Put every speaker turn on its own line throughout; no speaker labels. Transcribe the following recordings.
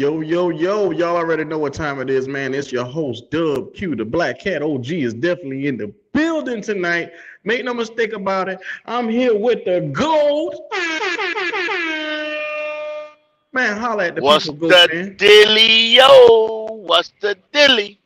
Yo, yo, yo, y'all already know what time it is, man. It's your host, Dub Q. The Black Cat OG is definitely in the building tonight. Make no mistake about it. I'm here with the GOAT. Man, holla at the
What's
people, GOAT,
the
man.
dilly, yo? What's the dilly?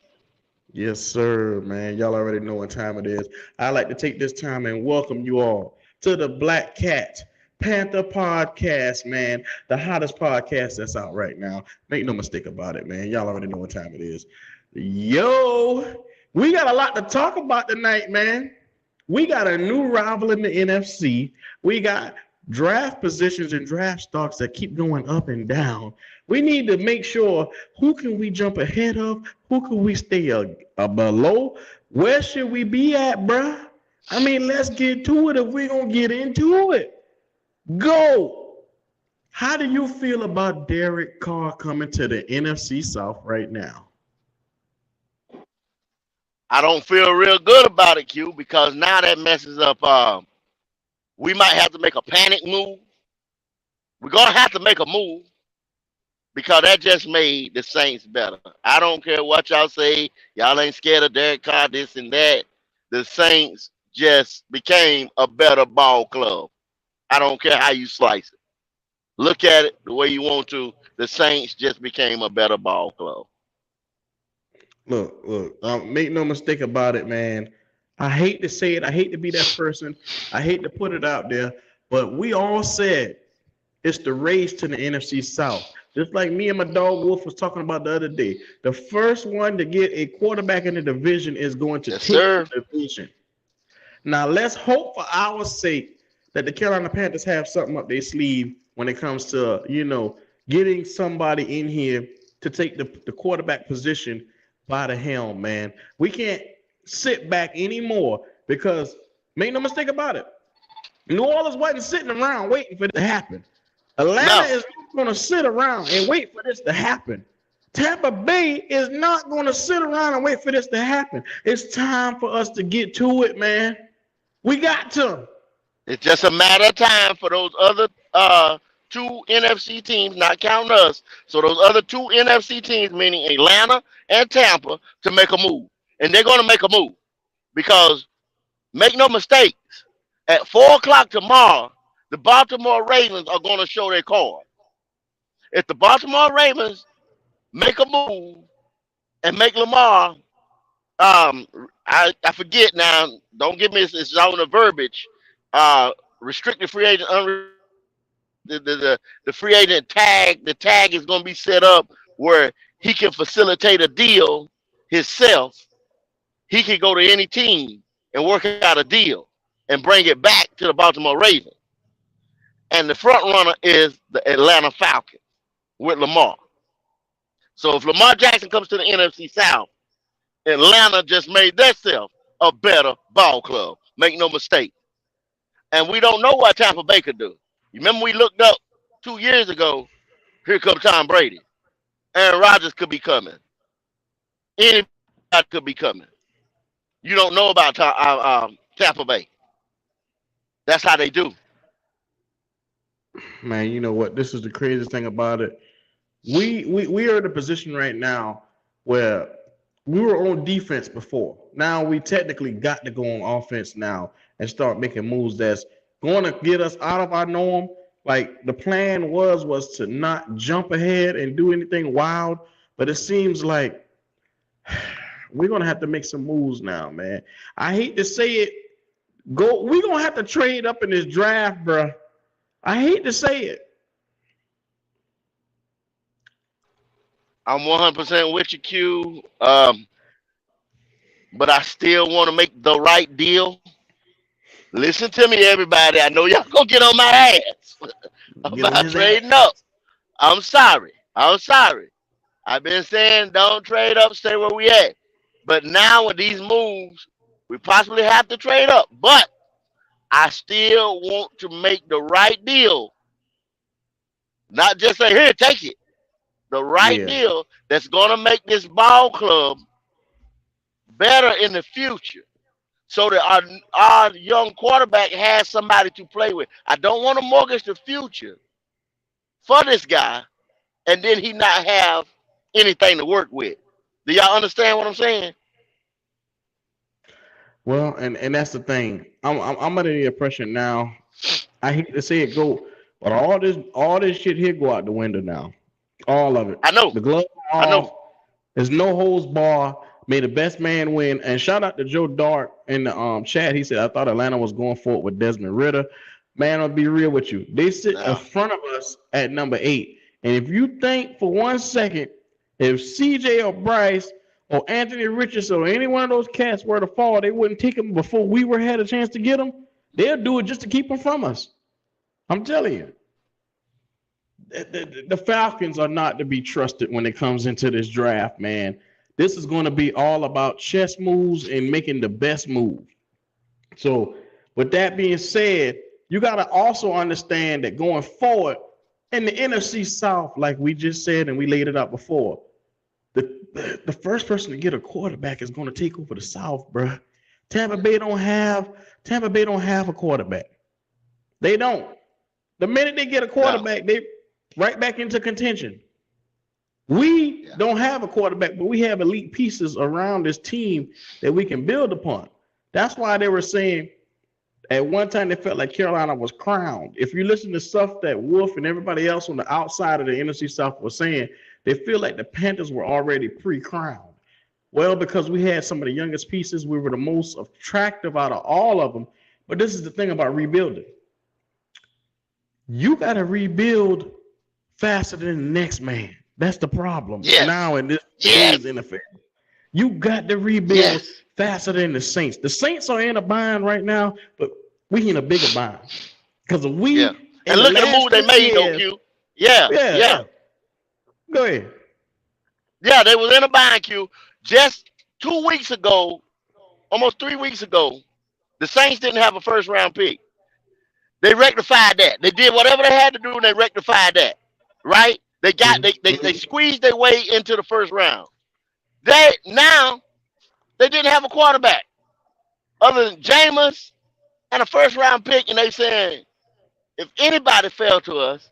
Yes, sir, man. Y'all already know what time it is. I like to take this time and welcome you all to the Black Cat Panther podcast, man. The hottest podcast that's out right now. Make no mistake about it, man. Y'all already know what time it is. Yo, we got a lot to talk about tonight, man. We got a new rival in the NFC. We got draft positions and draft stocks that keep going up and down. We need to make sure who can we jump ahead of, who can we stay below, where should we be at, bruh? I mean, let's get to it if we're gonna get into it. Go. How do you feel about Derek Carr coming to the NFC South right now?
I don't feel real good about it, Q, because now that messes up. We might have to make a panic move. We're gonna have to make a move because that just made the Saints better. I don't care what y'all say. Y'all ain't scared of Derek Carr, this and that. The Saints just became a better ball club. I don't care how you slice it. Look at it the way you want to. The Saints just became a better ball club.
Look, make no mistake about it, man. I hate to say it. I hate to be that person. I hate to put it out there, but we all said it's the race to the NFC South. Just like me and my dog Wolf was talking about the other day. The first one to get a quarterback in the division is going to
Yes,
take
sir.
the division. Now let's hope for our sake that the Carolina Panthers have something up their sleeve when it comes to, getting somebody in here to take the quarterback position by the helm, man. We can't sit back anymore because make no mistake about it. New Orleans wasn't sitting around waiting for this to happen. Atlanta
No,
is not going to sit around and wait for this to happen. Tampa Bay is not going to sit around and wait for this to happen. It's time for us to get to it, man. We got to.
it's just a matter of time for those other two NFC teams, not counting us. So those other two NFC teams, meaning Atlanta and Tampa, to make a move, and they're going to make a move because make no mistakes. At 4 o'clock tomorrow, the Baltimore Ravens are going to show their card. If the Baltimore Ravens make a move and make Lamar, I forget now. Don't give me it's on the verbiage. Uh, restricted free agent, the free agent tag. The tag is going to be set up where he can facilitate a deal himself. He can go to any team and work out a deal and bring it back to the Baltimore Ravens. And the front runner is the Atlanta Falcons with Lamar. So if Lamar Jackson comes to the NFC South, Atlanta just made themselves a better ball club. Make no mistake. And we don't know what Tampa Bay could do. You remember we looked up 2 years ago, here comes Tom Brady. Aaron Rodgers could be coming. Anybody could be coming. You don't know about Tampa Bay. That's how they do.
Man, you know what? This is the craziest thing about it. We are in a position right now where we were on defense before. Now we technically got to go on offense now and start making moves that's going to get us out of our norm. Like the plan was to not jump ahead and do anything wild, but it seems like we're gonna have to make some moves now, man. I hate to say it. We're gonna have to trade up in this draft, bro. I hate to say it.
I'm 100% with you, Q. But I still want to make the right deal. Listen to me, everybody. I know y'all gonna get on my ass
Get on
about
his ass.
trading up. I'm sorry. I'm sorry. I've been saying don't trade up, stay where we at. But now with these moves, we possibly have to trade up. But I still want to make the right deal. Not just say, here, take it. The right
Yeah,
deal that's gonna make this ball club better in the future. So that our young quarterback has somebody to play with. I don't want to mortgage the future for this guy, and then he not have anything to work with. Do y'all understand what I'm saying?
Well, and that's the thing. I'm under the impression now. I hate to say it go, but all this shit here go out the window now. All of it.
I know,
The glove
I know.
off. There's no holds bar. May the best man win. And shout out to Joe Dart in the chat. He said I thought Atlanta was going for it with Desmond Ritter. Man, I'll be real with you. They sit in
No.
front of us at number 8. And if you think for 1 second, if CJ or Bryce or Anthony Richardson or any one of those cats were to fall, they wouldn't take them before we were had a chance to get them. They'll do it just to keep them from us. I'm telling you. The Falcons are not to be trusted when it comes into this draft, man. This is going to be all about chess moves and making the best move. So, with that being said, you got to also understand that going forward in the NFC South, like we just said and we laid it out before, the first person to get a quarterback is going to take over the South, bro. Tampa Bay don't have a quarterback. They don't. The minute they get a quarterback, they right back into contention. We don't have a quarterback, but we have elite pieces around this team that we can build upon. That's why they were saying at one time they felt like Carolina was crowned. If you listen to stuff that Wolf and everybody else on the outside of the NFC South was saying, they feel like the Panthers were already pre-crowned. Well, because we had some of the youngest pieces, we were the most attractive out of all of them. But this is the thing about rebuilding. You got to rebuild faster than the next man. That's the problem now in this NFL. You got to rebuild faster than the Saints. The Saints are in a bind right now, but we in a bigger bind because we.
And look at the move they made, though, Q. Yeah.
Go ahead.
Yeah, they was in a bind, Q. Just 2 weeks ago, almost 3 weeks ago, the Saints didn't have a first-round pick. They rectified that. They did whatever they had to do, and they rectified that. Right? They squeezed their way into the first round. They didn't have a quarterback other than Jameis and a first-round pick, and they saying if anybody fell to us,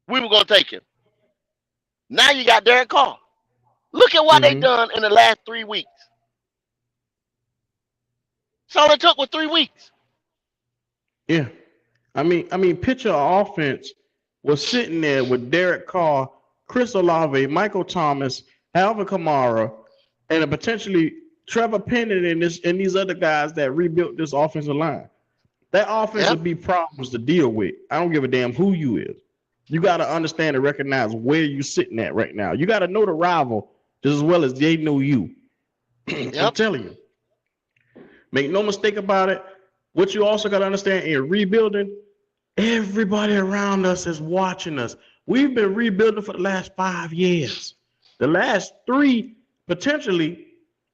we were gonna take him. Now you got Derek Carr. Look at what they done in the last 3 weeks. That's all it took was 3 weeks.
Yeah. I mean, picture offense was sitting there with Derek Carr, Chris Olave, Michael Thomas, Alvin Kamara, and potentially Trevor Penning and these other guys that rebuilt this offensive line. That offense would be problems to deal with. I don't give a damn who you is. You got to understand and recognize where you're sitting at right now. You got to know the rival just as well as they know you. I'm telling you. Make no mistake about it. What you also got to understand in rebuilding, everybody around us is watching us. We've been rebuilding for the last 5 years. The last 3, potentially,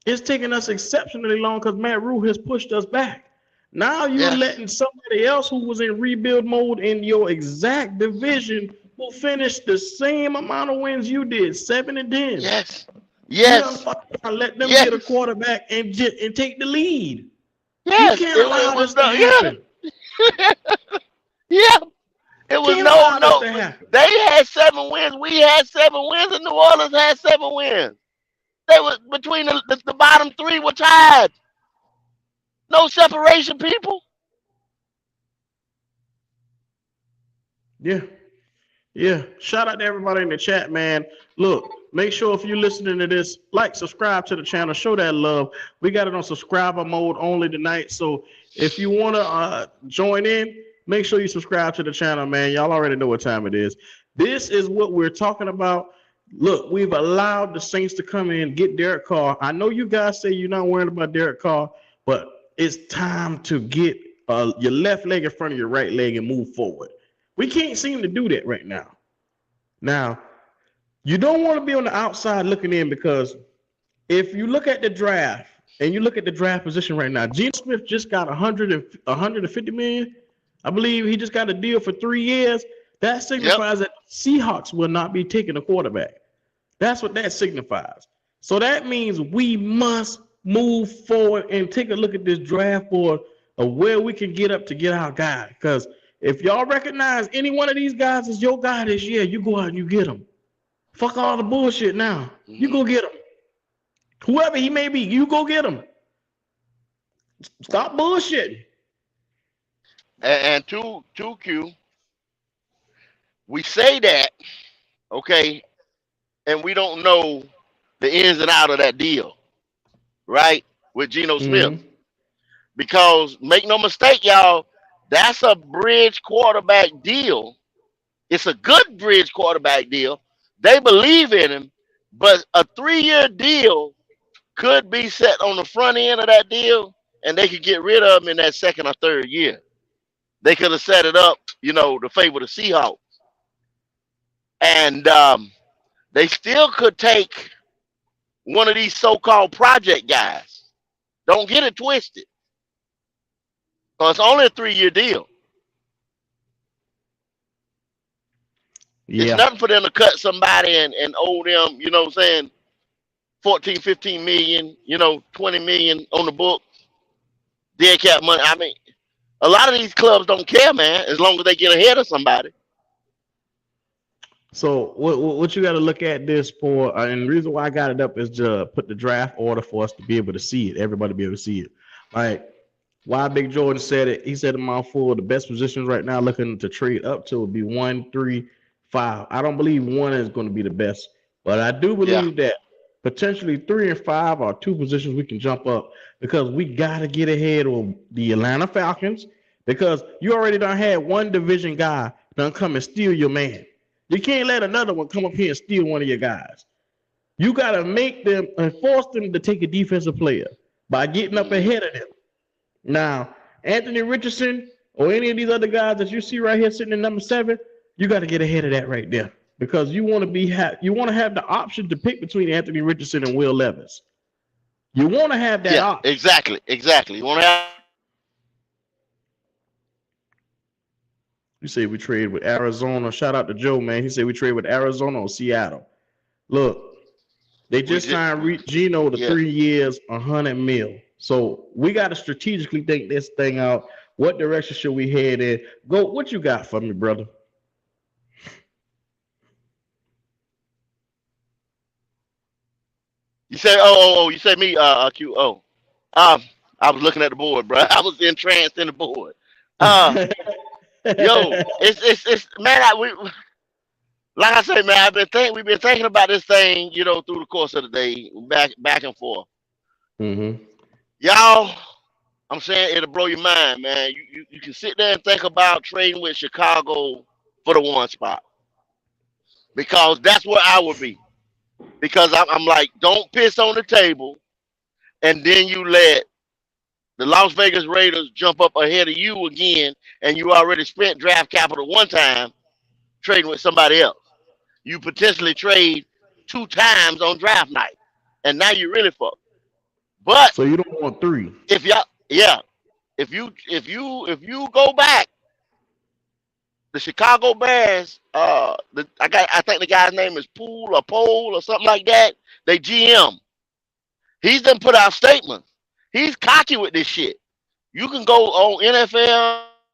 it's taking us exceptionally long because Matt Rule has pushed us back. Now you're letting somebody else who was in rebuild mode in your exact division who finished the same amount of wins you did, 7-10.
Yes.
Let them get a quarterback and take the lead.
Yes.
You can't allow this to happen.
It was no. They had 7 wins. We had 7 wins, and New Orleans had 7 wins. They were between the bottom 3 were tied. No separation, people.
Yeah. Shout out to everybody in the chat, man. Look, make sure if you're listening to this, subscribe to the channel, show that love. We got it on subscriber mode only tonight. So if you want to join in, make sure you subscribe to the channel, man. Y'all already know what time it is. This is what we're talking about. Look, we've allowed the Saints to come in, get Derek Carr. I know you guys say you're not worried about Derek Carr, but it's time to get your left leg in front of your right leg and move forward. We can't seem to do that right now. Now, you don't want to be on the outside looking in because if you look at the draft and you look at the draft position right now, Geno Smith just got $150 million. I believe he just got a deal for 3 years. That signifies that Seahawks will not be taking a quarterback. That's what that signifies. So that means we must move forward and take a look at this draft board of where we can get up to get our guy. Because if y'all recognize any one of these guys as your guy this year, you go out and you get them. Fuck all the bullshit now. You
Hmm.
go get him. Whoever he may be, you go get him. Stop bullshitting.
And two Q, we say that, okay, and we don't know the ins and out of that deal, right? With Geno Smith.
Mm-hmm.
Because make no mistake, y'all, that's a bridge quarterback deal. It's a good bridge quarterback deal. They believe in him, but a 3-year deal could be set on the front end of that deal, and they could get rid of him in that second or third year. They could have set it up, to favor the Seahawks, and they still could take one of these so-called project guys. Don't get it twisted. So it's only a 3-year deal. It's
Yeah.
nothing for them to cut somebody and owe them, what I'm saying, 14, 15 million, 20 million on the book, dead cap money. I mean, a lot of these clubs don't care, man, as long as they get ahead of somebody.
So what you got to look at this for, and the reason why I got it up is to put the draft order for us to be able to see it, everybody be able to see it. Like why Big Jordan said it, he said a mouthful. The best positions right now looking to trade up to would be 1, 3, 5. I don't believe one is going to be the best, but I do
Yeah,
believe that potentially 3 and 5 are two positions we can jump up because we got to get ahead of the Atlanta Falcons because you already done had one division guy done come and steal your man. You can't let another one come up here and steal one of your guys. You got to make them and force them to take a defensive player by getting up
hmm,
ahead of them. Now, Anthony Richardson or any of these other guys that you see right here sitting in number 7, you got to get ahead of that right there because you want to you want to have the option to pick between Anthony Richardson and Will Levis. You want to have that
yeah,
option.
exactly, exactly. You want to have
You say we trade with Arizona. Shout out to Joe, man. He said we trade with Arizona or Seattle. Look, they
we
just
just
signed Gino to
yeah.
3 years, 100 mil. So we got to strategically think this thing out. What direction should we head in? Go. What you got for me, brother?
You say oh, you say me Q um I was looking at the board, bro. I was entranced in the board. Uh Yo, it's man. Like I say, man, we've been thinking about this thing, through the course of the day, back and forth.
Mm-hmm.
Y'all, I'm saying it'll blow your mind, man. You can sit there and think about trading with Chicago for the one spot because that's where I would be. Because I'm like, don't piss on the table, and then you let the Las Vegas Raiders jump up ahead of you again, and you already spent draft capital one time trading with somebody else. You potentially trade 2 times on draft night, and now you really fucked. But
So you don't want three.
if y'all, yeah, if you go back, the Chicago Bears, I think the guy's name is Poole or Pole or something like that. They GM. He's done put out statements. He's cocky with this shit. You can go on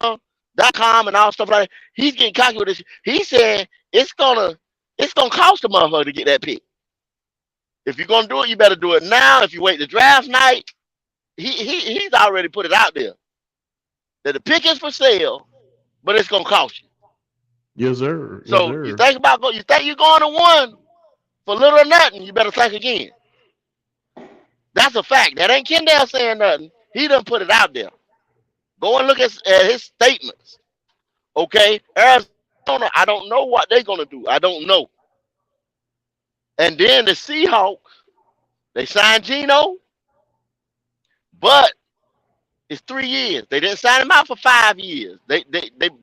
NFL.com and all stuff like that. He's getting cocky with this. He said it's gonna cost a motherfucker to get that pick. If you're gonna do it, you better do it now. If you wait to draft night, he's already put it out there that the pick is for sale, but it's gonna cost you.
Yes, sir. Yes,
So you
sir.
think about you think you're going to one for little or nothing, you better think again. That's a fact. That ain't Kendall saying nothing. He done put it out there. Go and look at his statements. Okay, Arizona, I don't know what they're gonna do. I don't know. And then the Seahawks, they signed Geno, but it's 3 years. They didn't sign him out for 5 years. They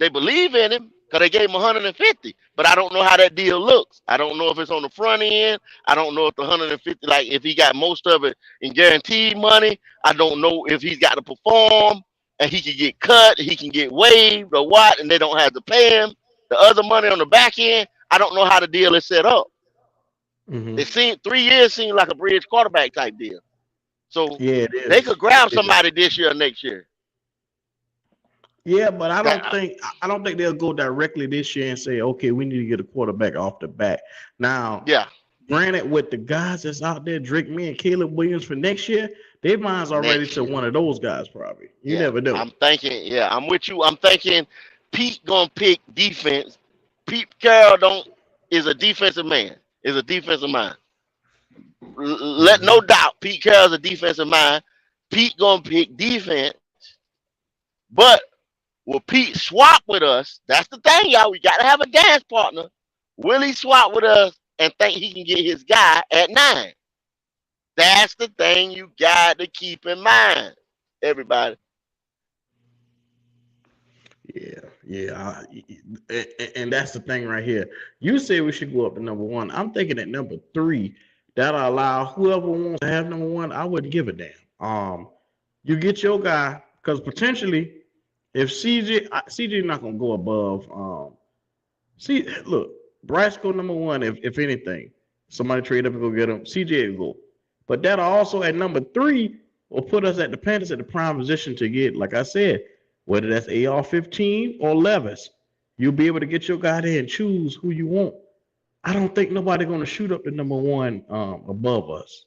believe in him because they gave him 150. But I don't know how that deal looks. I don't know if it's on the front end. I don't know if the 150, like if he got most of it in guaranteed money. I don't know if he's got to perform and he can get cut, he can get waived or what, and they don't have to pay him. The other money on the back end, I don't know how the deal is set up.
Mm-hmm.
It seemed 3 years seemed like a bridge quarterback type deal. So
Yeah, it
they
is.
could grab
It is.
somebody this year or next year.
Yeah, but I don't
That
think I don't think they'll go directly this year and say, okay, we need to get a quarterback off the bat. Now,
yeah,
granted, with the guys that's out there, Drake May and Caleb Williams for next year, their minds are ready
next
to
year.
one of those guys probably. You
Yeah,
never know.
I'm thinking. Yeah, I'm with you. I'm thinking Pete gonna pick defense. Pete Carroll don't is a defensive man. Is a defensive mind. Let
Hmm.
no doubt, Pete Carroll's a defensive mind. Pete gonna pick defense, but will Pete swap with us? That's the thing, y'all. We gotta have a dance partner. Will he swap with us and think he can get his guy at 9? That's the thing you got to keep in mind, everybody.
Yeah, yeah, and that's the thing right here. You say we should go up to number one. I'm thinking at number three, that'll allow whoever wants to have number one. I wouldn't give a damn. You get your guy because potentially, if CJ not gonna go above. See, look, Bryce go number one. If anything, somebody trade up and go get him. CJ will go, but that also at number three will put us at the Panthers at the prime position to get, like I said, whether that's AR-15 or Levis. You'll be able to get your guy there and choose who you want. I don't think nobody going to shoot up the number one above us,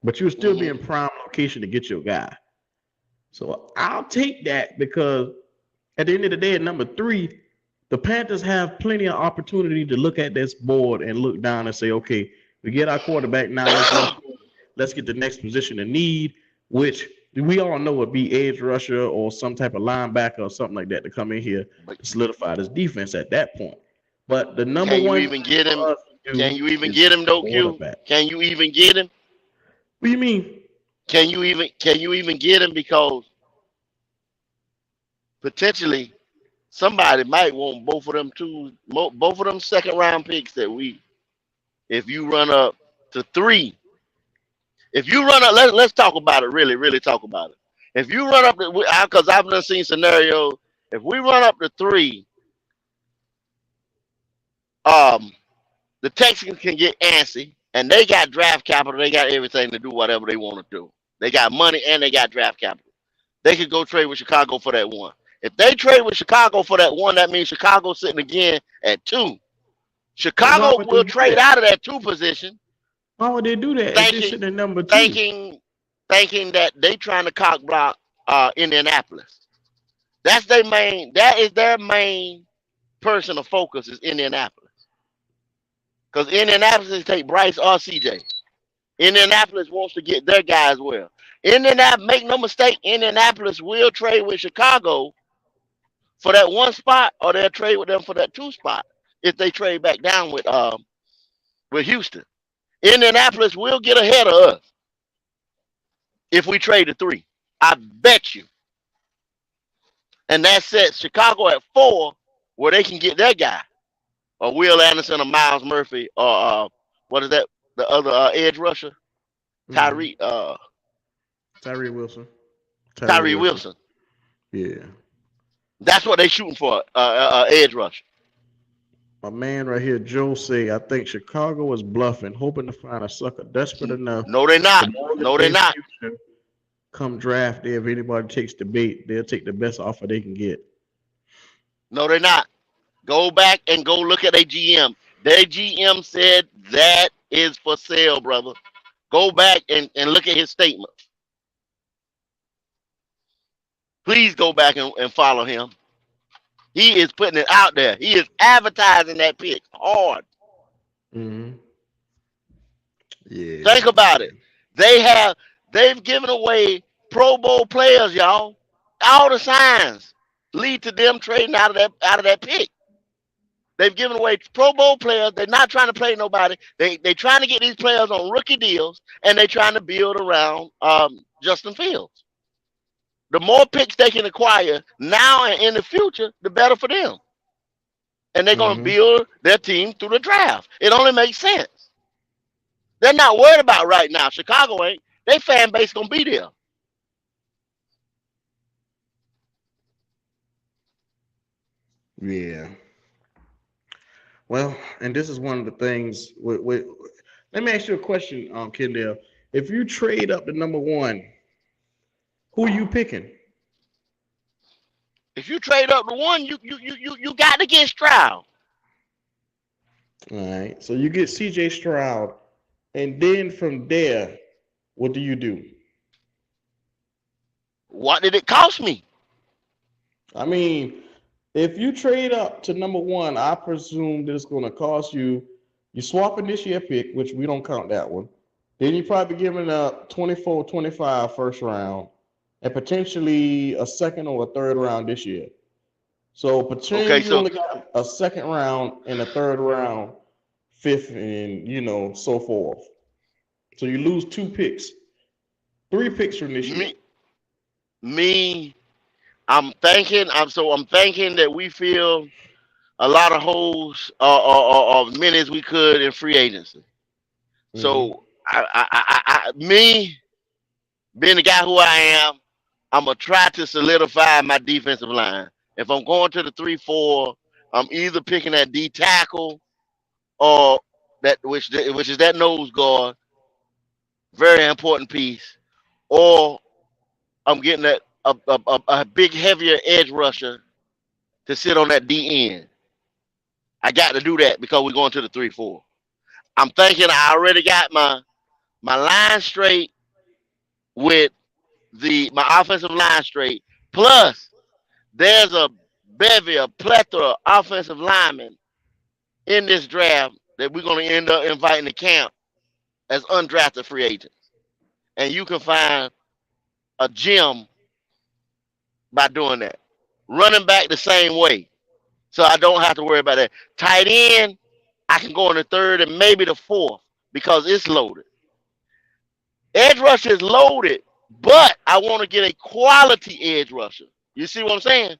but you'll still be
Hmm.
in prime location to get your guy. So I'll take that because at the end of the day, at number three, the Panthers have plenty of opportunity to look at this board and look down and say, okay, we get our quarterback now. Let's get the next position of need, which we all know would be edge rusher or some type of linebacker or something like that to come in here
But
to solidify this defense at that point. But the number
can you
one
even
thing
get him?
for us to
Can
do
you even
is
get him though, Q?
quarterback.
Can you even get him?
What do you mean?
Can you even get him? Because potentially somebody might want both of them second round picks that we. If you run up to 3, if you run up, let's talk about it. Really, really talk about it. If you run up, because I've done seen scenarios. If we run up to 3, um, the Texans can get antsy, and they got draft capital. They got everything to do whatever they want to do. They got money and they got draft capital. They could go trade with Chicago for that 1. If they trade with Chicago for that 1, that means Chicago sitting again at 2.
Why
Chicago
would they
will
do
trade
that?
out of that 2 position,
Why would they do that if they're
thinking,
sitting at number two?
thinking, thinking that they trying to cock block Indianapolis. That's their main. That is their main person of focus is Indianapolis. Because Indianapolis take Bryce or CJ. Indianapolis wants to get their guys well. Indianapolis, make no mistake, Indianapolis will trade with Chicago for that 1 spot, or they'll trade with them for that 2 spot if they trade back down with Houston. Indianapolis will get ahead of us if we trade to 3. I bet you. And that sets Chicago at 4, where they can get their guy, or Will Anderson, or Miles Murphy, or what is that? The other edge rusher,
Mm-hmm.
Tyree
Tyree Wilson. Tyree
Tyree
Wilson.
Wilson.
Yeah.
That's what they shooting for, edge rusher.
My man right here, Joe, say I think Chicago is bluffing, hoping to find a sucker desperate enough
No, they're
to
not.
mortgage
No, they're
their
not.
future. Come draft day, if anybody takes the bait, they'll take the best offer they can get.
No, they're not. Go back and go look at their GM. Their GM said that is for sale, brother. Go back and look at his statement. Please go back and follow him. He is putting it out there. He is advertising that pick hard.
Mm-hmm. Yeah,
Think about it.
man.
They've given away Pro Bowl players, y'all. All the signs lead to them trading out of that pick. They've given away Pro Bowl players. They're not trying to play nobody. They trying to get these players on rookie deals, and they're trying to build around Justin Fields. The more picks they can acquire now and in the future, the better for them. And they're going to
Mm-hmm.
build their team through the draft. It only makes sense. They're not worried about right now. Chicago ain't. Their fan base going to be there.
Yeah. Well, and this is one of the things. Let me ask you a question, Kendall. If you trade up to number one, who you picking?
If you trade up to one, you got to get Stroud.
All right. So you get CJ Stroud, and then from there, what do you do?
What did it cost me?
I mean, if you trade up to number one, I presume that it's going to cost you. You swapping this year pick, which we don't count that one. Then you probably giving up 24, 25 first round, and potentially a second or a third round this year. So potentially
Okay,
you
so
only got a second round and a third round, fifth, and so forth. So you lose two picks, three picks from this year.
me me I'm thinking that we fill a lot of holes or many as we could in free agency.
Mm-hmm.
So me being the guy who I am, I'm gonna try to solidify my defensive line. If I'm going to the 3-4, I'm either picking that D tackle or which is that nose guard, very important piece, or I'm getting a big heavier edge rusher to sit on that D end. I got to do that because we're going to the 3-4. I'm thinking I already got my line straight with my offensive line straight. Plus, there's a bevy, a plethora of offensive linemen in this draft that we're going to end up inviting to camp as undrafted free agents. And you can find a gem by doing that. Running back the same way. So I don't have to worry about that. Tight end, I can go in the third and maybe the fourth because it's loaded. Edge rusher is loaded, but I want to get a quality edge rusher. You see what I'm saying?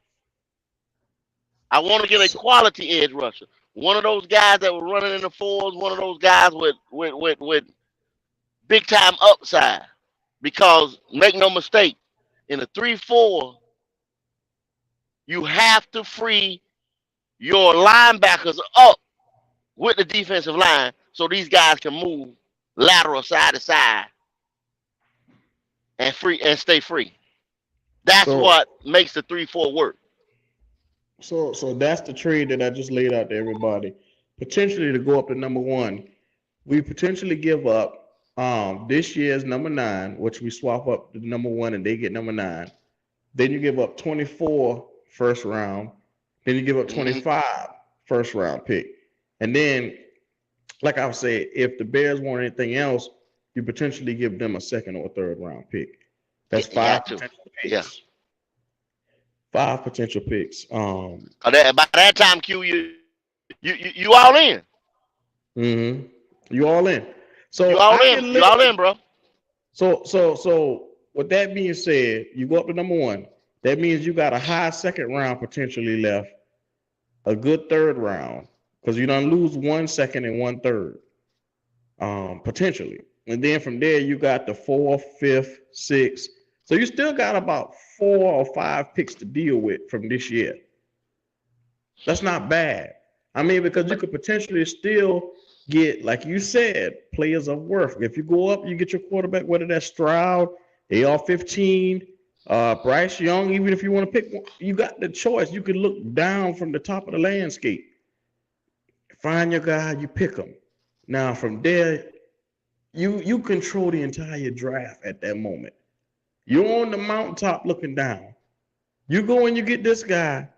I want to get a quality edge rusher. One of those guys that were running in the fours, one of those guys with big time upside. Because make no mistake, in a 3-4, you have to free your linebackers up with the defensive line so these guys can move lateral side to side and stay free. That's
So
what makes the 3-4 work.
so that's the trade that I just laid out to everybody. Potentially to go up to number one, we potentially give up this year's number nine, which we swap up the number one and they get number nine. Then you give up 24 first round. Then you give up
Hmm
25 first round pick. And then, like I said, if the Bears want anything else, you potentially give them a second or a third round pick. That's
You
five
got to.
potential
Yeah.
picks. Five potential picks.
'Cause by that time, Q, you all in.
hmm You all in.
You
So
all
I
in.
can
You all
live.
in, bro.
So with that being said, you go up to number one. That means you got a high second round potentially left, a good third round, because you don't lose 1 second and 1/3, potentially. And then from there you got the fourth, fifth, sixth. So you still got about 4 or 5 picks to deal with from this year. That's not bad. I mean, because you could potentially still get, like you said, players of worth. If you go up, you get your quarterback, whether that's Stroud, AR-15, Bryce Young. Even if you want to pick one, you got the choice. You can look down from the top of the landscape, find your guy, you pick him. Now from there, you control the entire draft at that moment. You're on the mountaintop looking down. You go and you get this guy.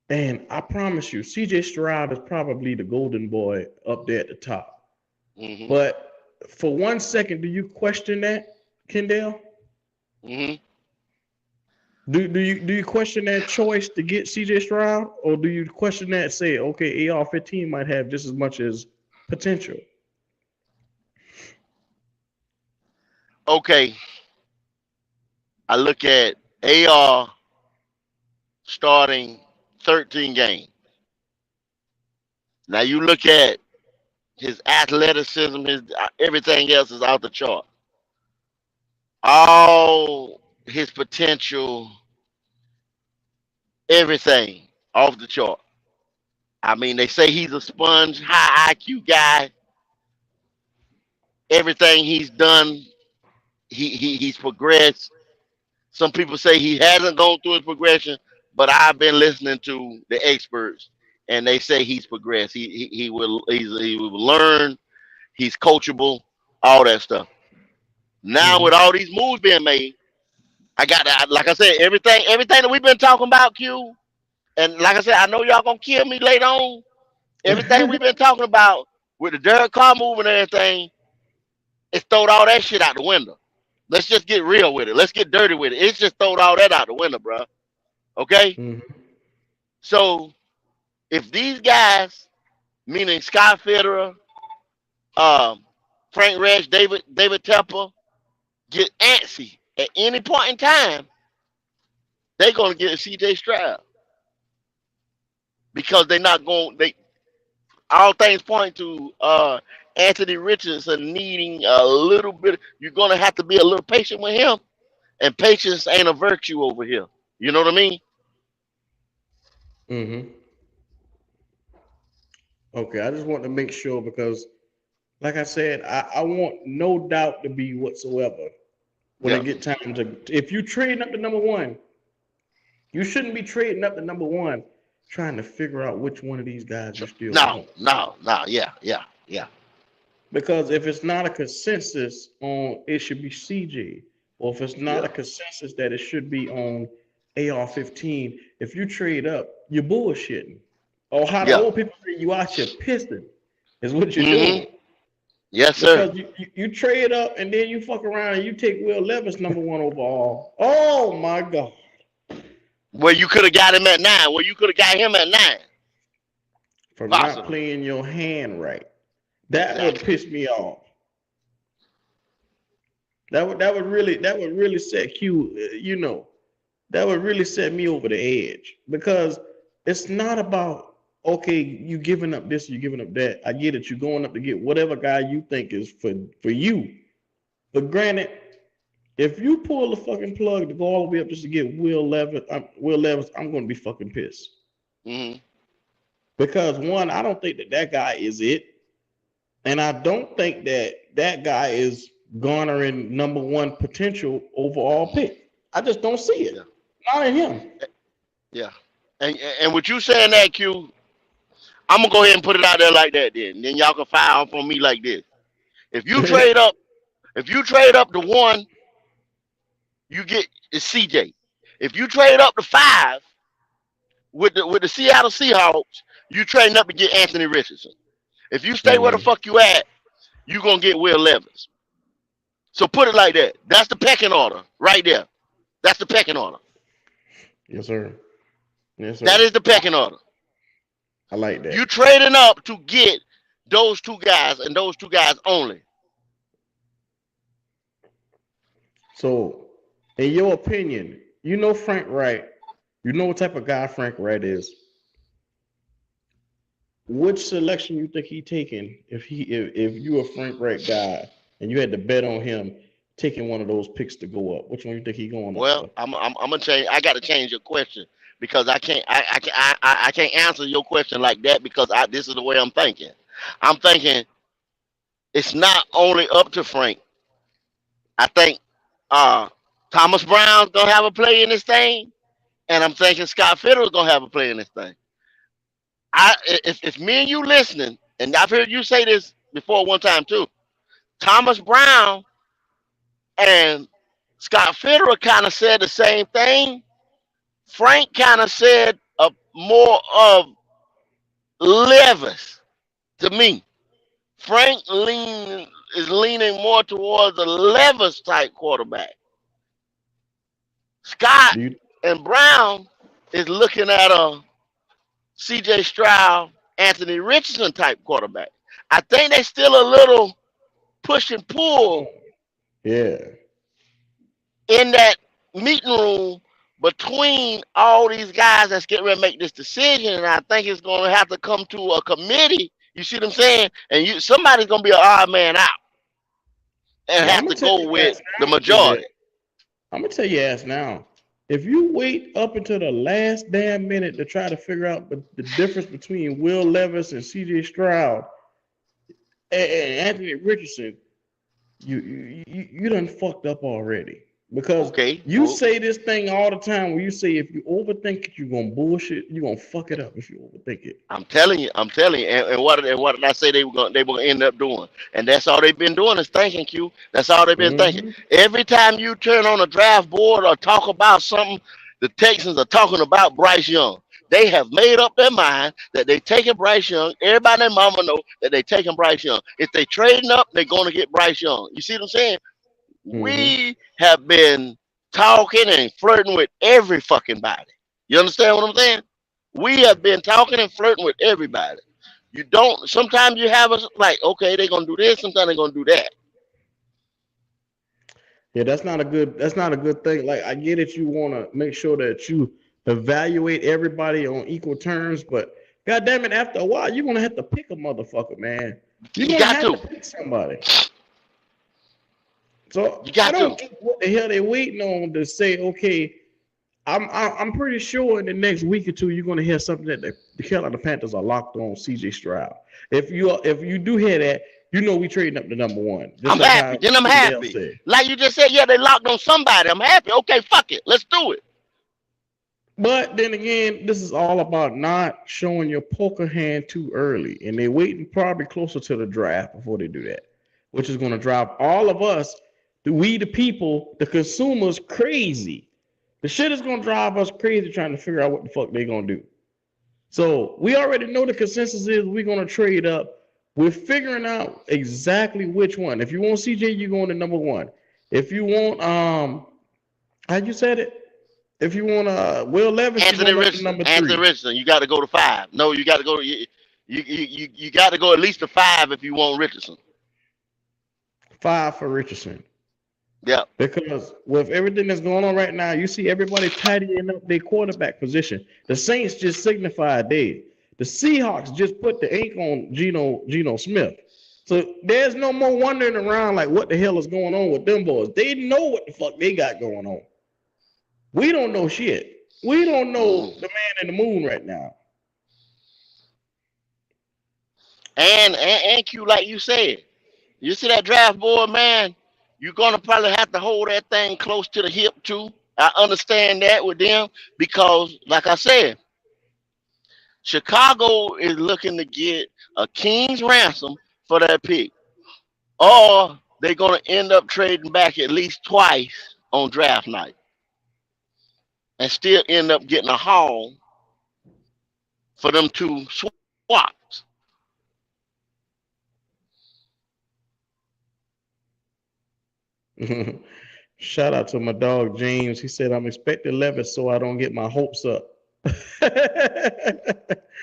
And I promise you, CJ Stroud is probably the golden boy up there at the top.
Hmm
But for 1 second, do you question that, Kendall?
hmm
Do you question that choice to get CJ Stroud, or do you question that say, okay, AR-15 might have just as much as potential?
Okay. I look at AR starting 13 games. Now you look at his athleticism, his everything else is out the chart. All his potential, everything off the chart. I mean, they say he's a sponge, high IQ guy. Everything he's done, he's progressed. Some people say he hasn't gone through his progression, but I've been listening to the experts, and they say he's progressed. He will learn. He's coachable, all that stuff. Now with
Mm-hmm.
all these moves being made, I got that. Like I said, everything that we've been talking about, Q, and like I said, I know y'all gonna kill me later on. Everything we've been talking about with the Derek Carr move and everything, it's throwed all that shit out the window. Let's just get real with it. Let's get dirty with it. It's just throwed all that out the window, bro. Okay?
Mm-hmm.
So if these guys, meaning Scott Federer, um, Frank Resch, David Tepper, get antsy at any point in time, they're gonna get a CJ Stroud because they're not going. They all things point to Anthony Richardson needing a little bit. You're gonna have to be a little patient with him, and patience ain't a virtue over here. You know what I mean?
Mm-hmm. Okay, I just want to make sure because, like I said, I want no doubt to be whatsoever when
Yeah.
it get time to. If you trading up to number one, you shouldn't be trading up to number one, trying to figure out which one of these guys you still
No,
want.
no, no. Yeah, yeah, yeah,
Because if it's not a consensus on it should be CJ, or if it's not
yeah,
a consensus that it should be on AR-15, if you trade up, you're bullshitting. Or how the
yeah.
old people say, you out here pissing is what you're
Mm-hmm.
doing.
Yes, sir.
Because you trade up and then you fuck around and you take Will Levis number one overall. Oh my God.
Where you could have got him at 9. Where you could have got him at 9.
For not
Possibly.
playing your hand right. That would
Exactly.
piss me off. That would really set Q, that would really set me over the edge because it's not about okay, you giving up this, you giving up that. I get it, you're going up to get whatever guy you think is for you. But granted, if you pull the fucking plug to go all the way up just to get Will Levis, I'm going to be fucking pissed
Mm-hmm.
because one, I don't think that guy is it, and I don't think that guy is garnering number one potential overall pick. I just don't see
Yeah,
it. Not in him.
yeah. And with you saying that, Q, I'm gonna go ahead and put it out there like that. Then y'all can fire off on me like this. If you trade up, if you trade up to 1, you get the CJ. If you trade up to 5 with the Seattle Seahawks, you trading up to get Anthony Richardson. If you stay where the
Mhm.
fuck you at, you gonna get Will Levis. So put it like that. That's the pecking order right there. That's the pecking order.
Yes, sir. Yes,
That
sir.
is the pecking order.
I like
You
that.
trading up to get those two guys and those two guys only.
So, in your opinion, you know Frank Wright. You know what type of guy Frank Wright is. Which selection you think he taking if you a Frank Wright guy and you had to bet on him taking one of those picks to go up? Which one you think he going up
Well,
for?
I'm gonna change. I got to change your question because I can't answer your question like that because this is the way I'm thinking. I'm thinking it's not only up to Frank. I think uh, Thomas Brown's gonna have a play in this thing, and I'm thinking Scott Fitter's gonna have a play in this thing. If me and you listening, and I've heard you say this before one time too. Thomas Brown and Scott Fitterer kind of said the same thing. Frank kind of said more of Levis to me. Is leaning more towards a Levis type quarterback. Scott
Do you
and Brown is looking at a CJ Stroud, Anthony Richardson type quarterback. I think they still a little push and pull
Yeah.
in that meeting room between all these guys that's getting ready to make this decision. And I think it's going to have to come to a committee. You see what I'm saying? And somebody's going to be an odd man out and
Well, I'm
have
gonna
to
tell
go
you
with
ass
the
now, CJ.
majority.
I'm gonna tell you ass now. If you wait up until the last damn minute to try to figure out the difference between Will Levis and C.J. Stroud and Anthony Richardson, you done fucked up already. Because
Okay,
you say this thing all the time where you say if you overthink it, you're gonna bullshit, you're gonna fuck it up if you overthink it.
I'm telling you, and what did I say they were gonna end up doing? And that's all they've been doing is thinking, Q. That's all they've been thinking.
Hmm.
Every time you turn on a draft board or talk about something, the Texans are talking about Bryce Young. They have made up their mind that they taking Bryce Young. Everybody and their mama know that they taking Bryce Young. If they trading up, they're gonna get Bryce Young. You see what I'm saying?
Hmm.
We have been talking and flirting with every fucking body. You understand what I'm saying? We have been talking and flirting with everybody. You don't. Sometimes you have us like, okay, they're gonna do this. Sometimes they're gonna do that.
Yeah, that's not a good thing. Like I get it, you wanna make sure that you evaluate everybody on equal terms, but god damn it, after a while, you're gonna have to pick a motherfucker, man. You're
You
gonna
got
have to
to.
pick somebody. So
You
I
got
don't
to.
get what the hell they waiting on to say, okay, I'm pretty sure in the next week or two you're gonna hear something that the Carolina Panthers are locked on CJ Stroud. If you do hear that, you know we trading up to number one. Just
I'm
like how
happy. Then I'm
Dale
happy.
said.
Like you just said, yeah, they locked on somebody. I'm happy. Okay, fuck it. Let's do it.
But then again, this is all about not showing your poker hand too early. And they're waiting probably closer to the draft before they do that, which is going to drive all of us, the people, the consumers, crazy. The shit is going to drive us crazy trying to figure out what the fuck they're going to do. So we already know the consensus is we're going to trade up. We're figuring out exactly which one. If you want CJ, you're going to number one. If you want, how you said it? If you want Will Levis, you're
Anthony
going up to
Richardson.
number
Anthony
three.
Richardson. You got to go to 5. No, you got to go to you got to go at least to 5 if you want Richardson.
Five for Richardson.
Yeah.
Because with everything that's going on right now, you see everybody tidying up their quarterback position. The Saints just signified they. The Seahawks just put the ink on Geno Smith. So there's no more wondering around like what the hell is going on with them boys. They know what the fuck they got going on. We don't know shit. We don't know the
Mm.
man in the moon right now.
And Q, like you said, you see that draft board, man. You're gonna probably have to hold that thing close to the hip too. I understand that with them because, like I said, Chicago is looking to get a king's ransom for that pick, or they're gonna end up trading back at least twice on draft night and still end up getting a haul for them two swaps.
Shout out to my dog James. He said I'm expecting Levis so I don't get my hopes up.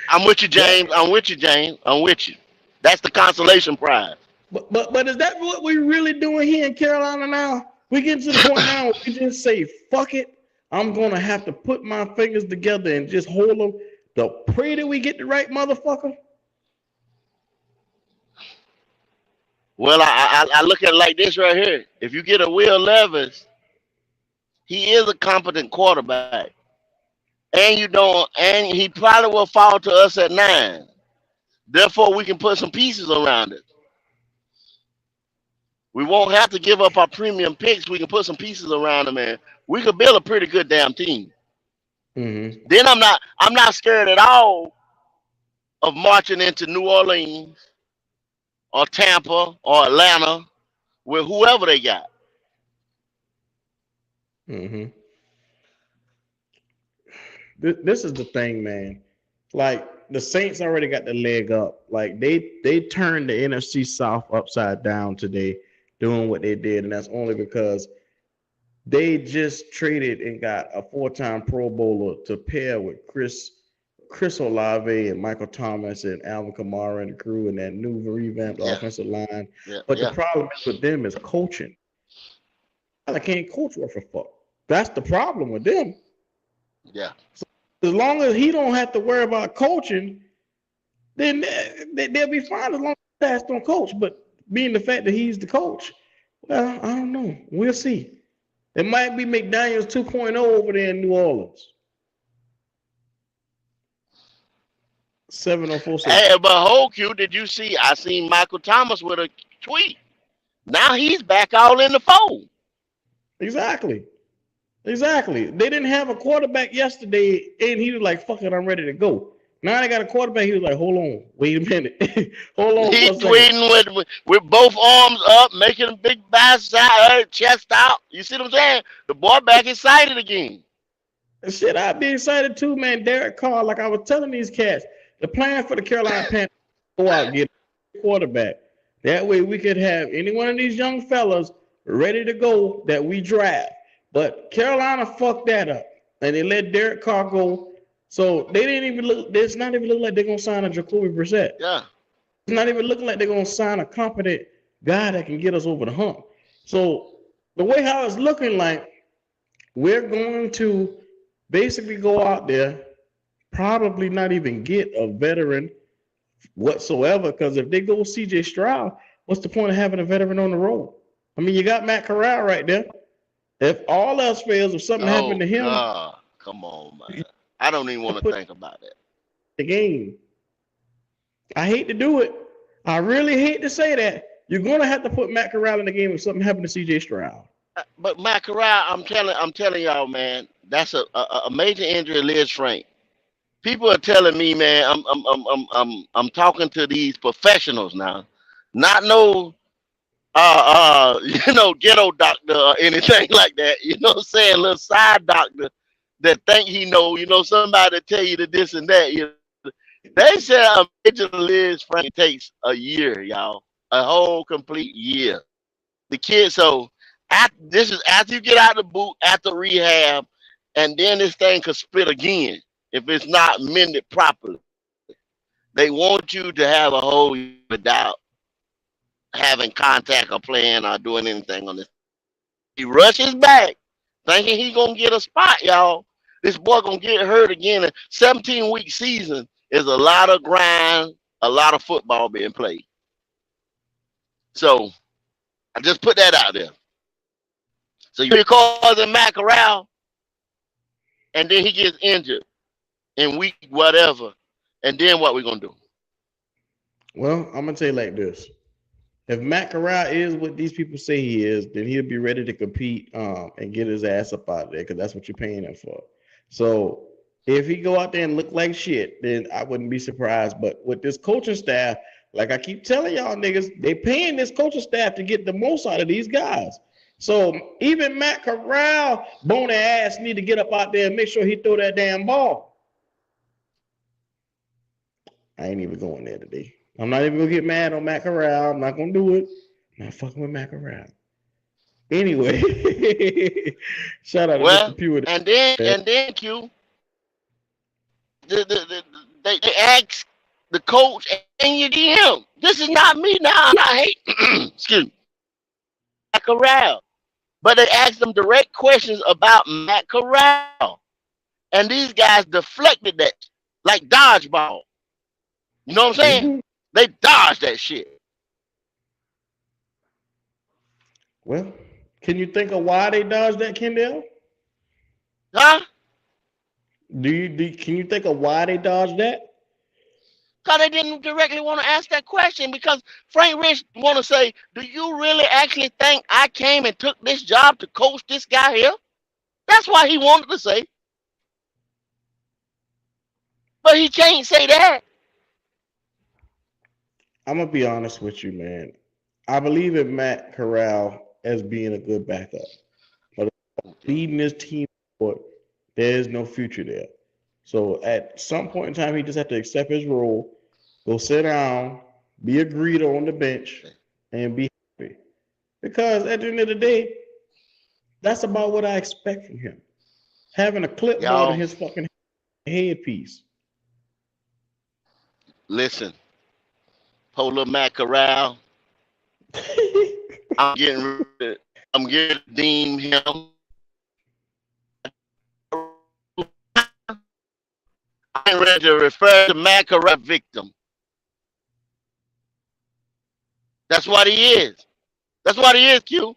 I'm with you,
That
James. I'm with you, James. I'm with you. That's the consolation prize.
but is that what we're really doing here in Carolina now? We get to the point now where we just say fuck it. I'm gonna have to put my fingers together and just hold them. To pray that we get the right motherfucker.
Well, I look at it like this right here. If you get a Will Levis, he is a competent quarterback, and you don't, and he probably will fall to us at 9. Therefore, we can put some pieces around it. We won't have to give up our premium picks. We can put some pieces around them, and we could build a pretty good damn team.
Mm-hmm.
Then I'm not scared at all of marching into New Orleans or Tampa or Atlanta with whoever they got.
Mm-hmm. This is the thing, man. Like the Saints already got the leg up. Like they turned the NFC South upside down today, doing what they did, and that's only because they just traded and got a four-time Pro Bowler to pair with Chris Olave and Michael Thomas and Alvin Kamara and the crew and that new revamped
Yeah,
offensive line.
yeah,
But the
yeah,
problem is with them is coaching. I can't coach worth a fuck. That's the problem with them.
yeah.
As long as he don't have to worry about coaching, then they'll be fine as long as Stats don't coach. But being the fact that he's the coach, well, I don't know. We'll see. It might be McDaniels 2.0 over there in New Orleans. 704 said,
Hey, but whole Q, did you see? I seen Michael Thomas with a tweet. Now he's back all in the fold.
Exactly. Exactly. They didn't have a quarterback yesterday, and he was like, "Fuck it, I'm ready to go." Now they got a quarterback. He was like, "Hold on, wait a minute, hold on for a
He's
second."
waiting with both arms up, making a big bicep, chest out. You see what I'm saying? The boy back excited again.
Shit, I'd be excited too, man. Derek Carr, like I was telling these cats, the plan for the Carolina Panthers go out and get a quarterback. That way we could have any one of these young fellas ready to go that we draft. But Carolina fucked that up. And they let Derek Carr go. So they didn't even look, it's not even look like they're gonna sign a Jacoby Brissett.
Yeah.
It's not even looking like they're gonna sign a competent guy that can get us over the hump. So the way how it's looking like we're going to basically go out there, probably not even get a veteran whatsoever. Because if they go CJ Stroud, what's the point of having a veteran on the road? I mean, you got Matt Corral right there. If all else fails, if something happened
Oh
to him,
God. Come on, man. I don't even want to
put
think about that.
the game. I hate to do it. I really hate to say that. You're gonna have to put Matt Corral in the game if something happened to CJ Stroud.
But Matt Corral, I'm telling y'all, man, that's a major injury. Liz Frank. People are telling me, man, I'm talking to these professionals now, not no ghetto doctor or anything like that. You know what I'm saying? Little side doctor that think he know, somebody tell you the this and that. They said a major Liz Frank takes a year, y'all. A whole complete year. The kid, so this is after you get out of the boot, after rehab, and then this thing could split again if it's not mended properly. They want you to have a whole year without having contact or playing or doing anything on this. He rushes back, thinking he gonna get a spot, y'all. This boy gonna get hurt again. A 17-week season is a lot of grind, a lot of football being played. So I just put that out there. So you call him Matt Corral, and then he gets injured in week whatever, and then what we gonna do?
Well, I'm gonna tell you like this. If Matt Corral is what these people say he is, then he'll be ready to compete and get his ass up out there because that's what you're paying him for. So if he go out there and look like shit, then I wouldn't be surprised. But with this coaching staff, like I keep telling y'all niggas, they paying this coaching staff to get the most out of these guys. So even Matt Corral, bony ass, need to get up out there and make sure he throw that damn ball. I ain't even going there today. I'm not even gonna get mad on Matt Corral. I'm not gonna do it. I'm not fucking with Matt Corral. Anyway, shout out to Mr.
Well,
Pugh.
and then Q, they ask the coach and your DM. This is not me now. I'm not hate. Excuse me, Matt Corral. But they asked them direct questions about Matt Corral, and these guys deflected that like dodgeball. You know what I'm saying?
Mm-hmm.
They dodged that shit.
Well, can you think of why they dodged that, Kendall?
Huh?
Can you think of why they dodged that?
Because they didn't directly want to ask that question because Frank Rich want to say, do you really actually think I came and took this job to coach this guy here? That's why he wanted to say. But he can't say that.
I'm gonna be honest with you, man. I believe in Matt Corral as being a good backup, but leading this team forward, there is no future there. So at some point in time, he just had to accept his role, go sit down, be a greeter on the bench, and be happy. Because at the end of the day, that's about what I expect from him. Having a clipboard in
Y'all,
his fucking headpiece.
listen. Polar Matt Corral. I'm getting ready. I'm getting to deem him. I'm ready to refer to Matt Corral victim. That's what he is. That's what he is, Q.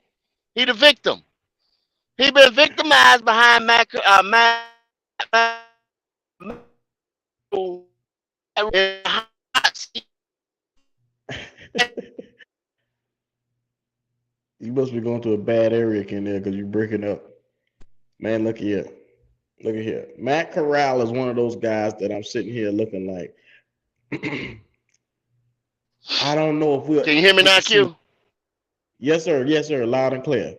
He the victim. He been victimized behind Matt
You must be going to a bad area in there because you're breaking up. Man, look here. Look at here. Matt Corral is one of those guys that I'm sitting here looking like, I don't know if we'll
Can you hear me
get
now,
to see.
Q?
Yes, sir. Yes, sir. Loud and clear.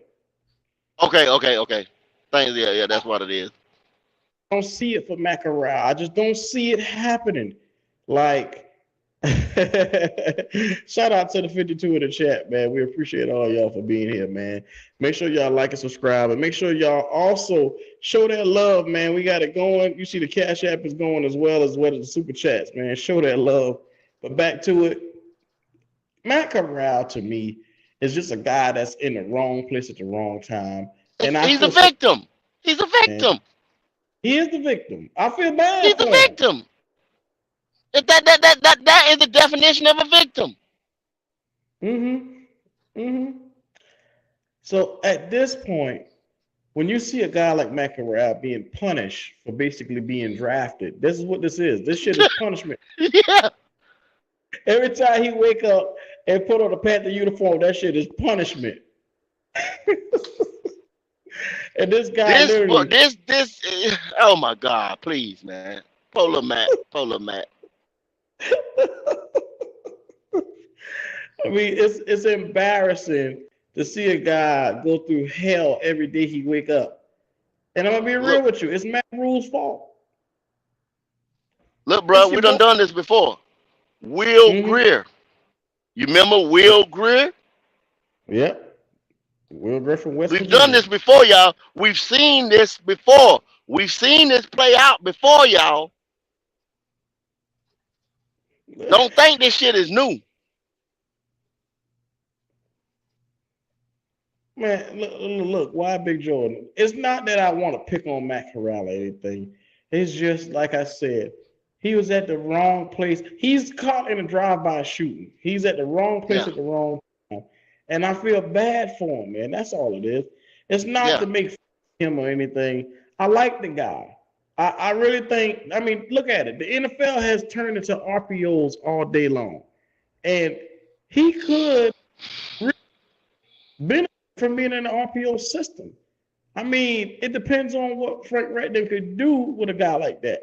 Okay. Thanks. Yeah, that's what it is.
I don't see it for Matt Corral. I just don't see it happening. Like, shout out to the 52 in the chat, man. We appreciate all y'all for being here, man. Make sure y'all like and subscribe, and make sure y'all also show that love, man. We got it going. You see the Cash App is going as well as the super chats, man. Show that love. But back to it, Matt Corral to me is just a guy that's in the wrong place at the wrong time, and I
He's a
feel so
victim. He's a
bad.
victim.
He is the victim. I feel bad
He's a
for him.
victim. That is the definition of a victim.
Mm-hmm. Mm-hmm. So at this point, when you see a guy like Matt Corral being punished for basically being drafted, this is what this is. This shit is punishment.
Yeah.
Every time he wake up and put on a Panther uniform, that shit is punishment. And this guy
This book,
literally,
this. Oh my God! Please, man. Polar Matt.
I mean, it's embarrassing to see a guy go through hell every day he wake up. And I'm gonna be real
Look,
with you, it's Matt Rule's fault.
look, bro.
It's
We
your boy.
done this before. Will
Mm-hmm.
Greer. You remember Will Greer?
Yep. Will Griffin, West
We've done
Virginia.
this before, y'all. We've seen this before. We've seen this play out before, y'all. Don't think this shit is new.
Man, look, why Big Jordan? It's not that I want to pick on Matt Corral or anything. It's just like I said, he was at the wrong place. He's caught in a drive-by shooting. He's at the wrong place
Yeah,
at the wrong time. And I feel bad for him, man. That's all it is. It's not
yeah.
to make fun of him or anything. I like the guy. I really think, I mean, look at it. The NFL has turned into RPOs all day long. And he could benefit from being in the RPO system. I mean, it depends on what Frank Redding could do with a guy like that.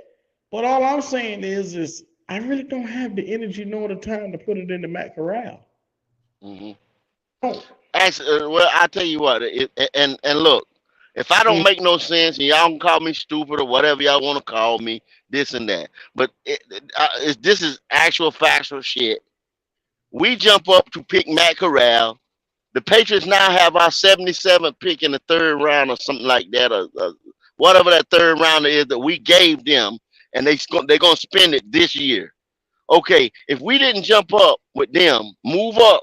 But all I'm saying is I really don't have the energy nor the time to put it into Matt Corral.
Hmm.
Oh,
Actually, well, I tell you what. And look, if I don't
mm,
make no sense, and y'all can call me stupid or whatever y'all want to call me, this and that. But this is actual factual shit. We jump up to pick Matt Corral. The Patriots now have our 77th pick in the third round or something like that, or whatever that third rounder is that we gave them, and they're gonna spend it this year. Okay, if we didn't jump up with them, move up,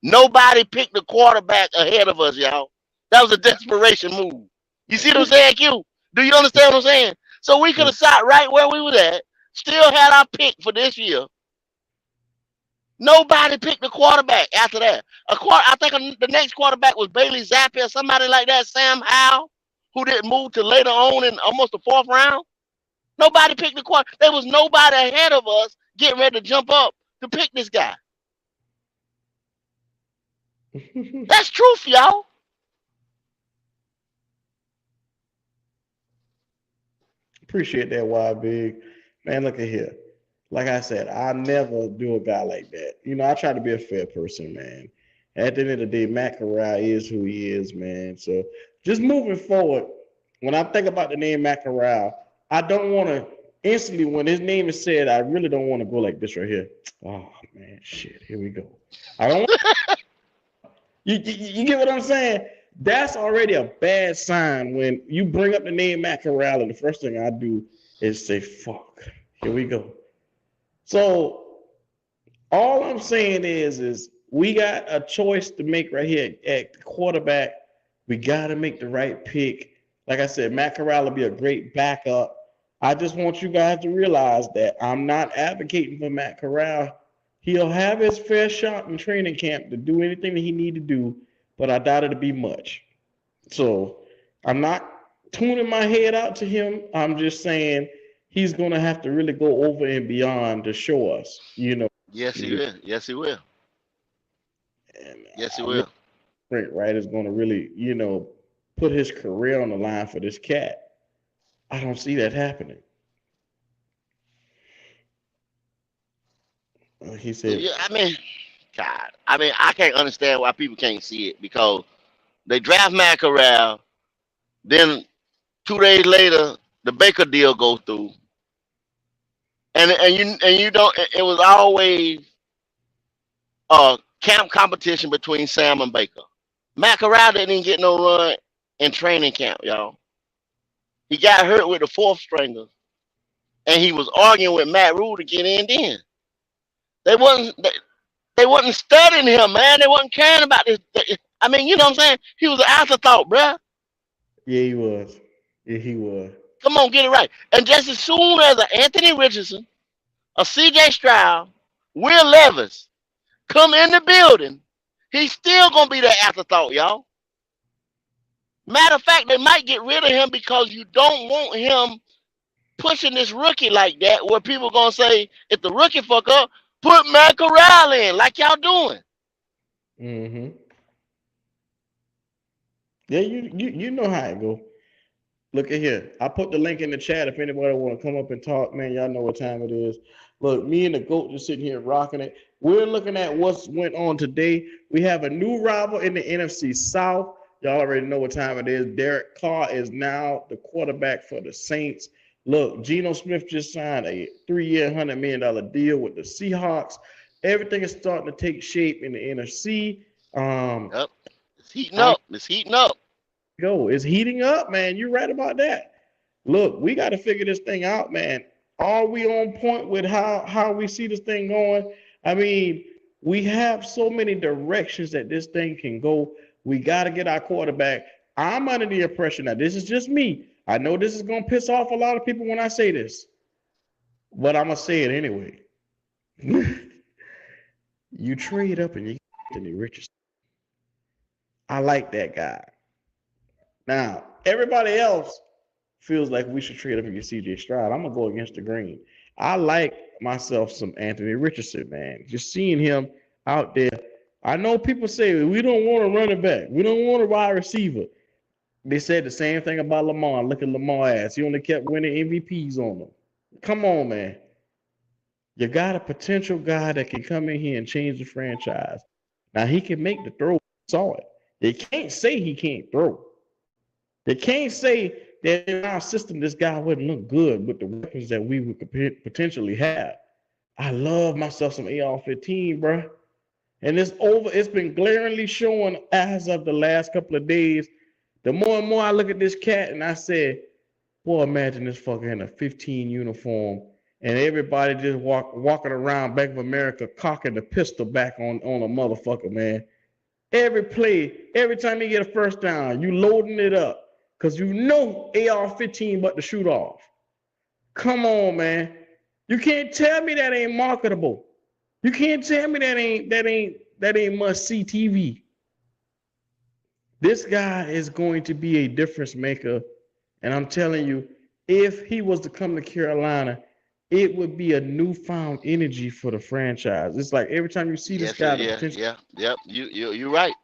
nobody picked the quarterback ahead of us, y'all. That was a desperation move. You see what I'm saying, Q? Do you understand what I'm saying? So we could
mm,
have sat right where we was at, still had our pick for this year. Nobody picked the quarterback after that. I think the next quarterback was Bailey Zappi or somebody like that, Sam Howell, who didn't move to later on in almost the fourth round. Nobody picked the quarterback. There was nobody ahead of us getting ready to jump up to pick this guy.
mm.
That's truth, y'all.
Appreciate that, Y Big. Man, look at here. Like I said, I never do a guy like that. You know, I try to be a fair person, man. At the end of the day, Matt Corral is who he is, man. So just moving forward, when I think about the name Matt Corral, I don't want to instantly, when his name is said, I really don't want to go like this right here. Oh, man, shit, here we go. I don't want you get what I'm saying? That's already a bad sign when you bring up the name Matt Corral, and the first thing I do is say, fuck, here we go. So all I'm saying is we got a choice to make right here at quarterback. We got to make the right pick. Like I said, Matt Corral will be a great backup. I just want you guys to realize that I'm not advocating for Matt Corral. He'll have his fair shot in training camp to do anything that he need to do, but I doubt it'll be much. So I'm not tuning my head out to him. I'm just saying he's going to have to really go over and beyond to show us, you know.
Yes, he will. Yes, he will.
And
Yes, he
I really
will.
Frank Wright is going to really, put his career on the line for this cat. I don't see that happening. He said,
Yeah, I mean, God, I mean, I can't understand why people can't see it because they draft Matt Corral, then 2 days later the Baker deal goes through, and you don't. It was always a camp competition between Sam and Baker. Matt Corral didn't even get no run in training camp, y'all. He got hurt with the fourth stringer, and he was arguing with Matt Rule to get in. Then they wasn't they, they wasn't studying him, man. They wasn't caring about this. I mean, you know what I'm saying? He was an afterthought, bruh.
yeah, he was. Yeah, he was.
Come on, get it right. And just as soon as a Anthony Richardson, a C.J. Stroud, Will Levis come in the building, he's still gonna be the afterthought, y'all. Matter of fact, they might get rid of him because you don't want him pushing this rookie like that, where people gonna say, if the rookie fuck up, put Matt Corral in, like y'all doing.
Mm-hmm. Yeah, you know how it go. Look at here. I put the link in the chat if anybody want to come up and talk, man. Y'all know what time it is. Look, me and the GOAT just sitting here rocking it. We're looking at what's went on today. We have a new rival in the NFC South. Y'all already know what time it is. Derek Carr is now the quarterback for the Saints. Look, Geno Smith just signed a 3-year, $100 million deal with the Seahawks. Everything is starting to take shape in the NFC.
Yep. It's heating
I'm
up. It's heating up.
go. It's heating up, man. You're right about that. Look, we got to figure this thing out, man. Are we on point with how we see this thing going? I mean, we have so many directions that this thing can go. We got to get our quarterback. I'm under the impression that this is just me. I know this is going to piss off a lot of people when I say this, but I'm going to say it anyway. You trade up and you get Anthony Richardson. I like that guy. Now, everybody else feels like we should trade up and get CJ Stroud. I'm gonna go against the green. I like myself some Anthony Richardson, man. Just seeing him out there. I know people say we don't want a running back. We don't want a wide receiver. They said the same thing about Lamar. Look at Lamar ass. He only kept winning MVPs on them. Come on, man. You got a potential guy that can come in here and change the franchise. Now he can make the throw. Saw it. They can't say he can't throw. They can't say that in our system this guy wouldn't look good with the weapons that we would potentially have. I love myself some AR-15, bro. And it's over. It's been glaringly showing as of the last couple of days. The more and more I look at this cat and I say, boy, imagine this fucker in a 15 uniform and everybody just walking around Bank of America cocking the pistol back on a motherfucker, man. Every play, every time you get a first down, you loading it up. Because you know AR-15 but to shoot off. Come on, man. You can't tell me that ain't marketable. You can't tell me that ain't must-see TV. This guy is going to be a difference maker. And I'm telling you, if he was to come to Carolina, it would be a newfound energy for the franchise. It's like every time you see this
Yes,
guy, the
yeah,
potential,
yeah, yep. You're right.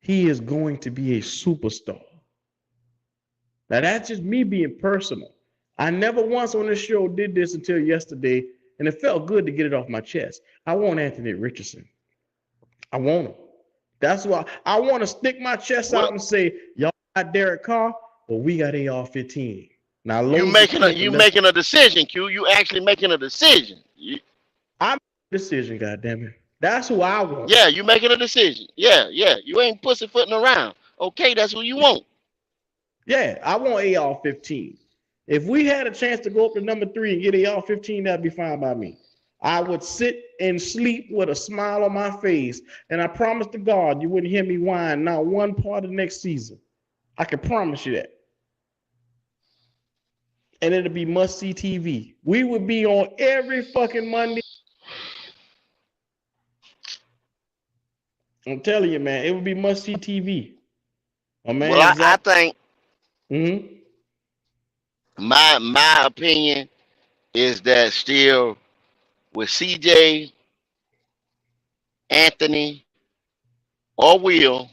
he is going to be a superstar. Now, that's just me being personal. I never once on this show did this until yesterday, and it felt good to get it off my chest. I want Anthony Richardson. I want him. That's why I want to stick my chest out
Well,
and say, y'all got Derek Carr, but we got AR-15. Now,
you
load the
making a
clip
you
and let's.
making a decision, Q. You actually making a decision.
I'm decision, goddammit. That's who I want.
Yeah, you making a decision. Yeah, yeah. You ain't pussyfooting around. Okay, that's who you want.
Yeah, I want AR-15. If we had a chance to go up to number 3 and get AR-15, that'd be fine by me. I would sit and sleep with a smile on my face, and I promise to God you wouldn't hear me whine not one part of next season. I can promise you that. And it'll be must-see TV. We would be on every fucking Monday. I'm telling you, man, it would be must-see TV. My
Well,
man,
I
Zach.
think
Mm-hmm.
my opinion is that still with CJ, Anthony, or Will,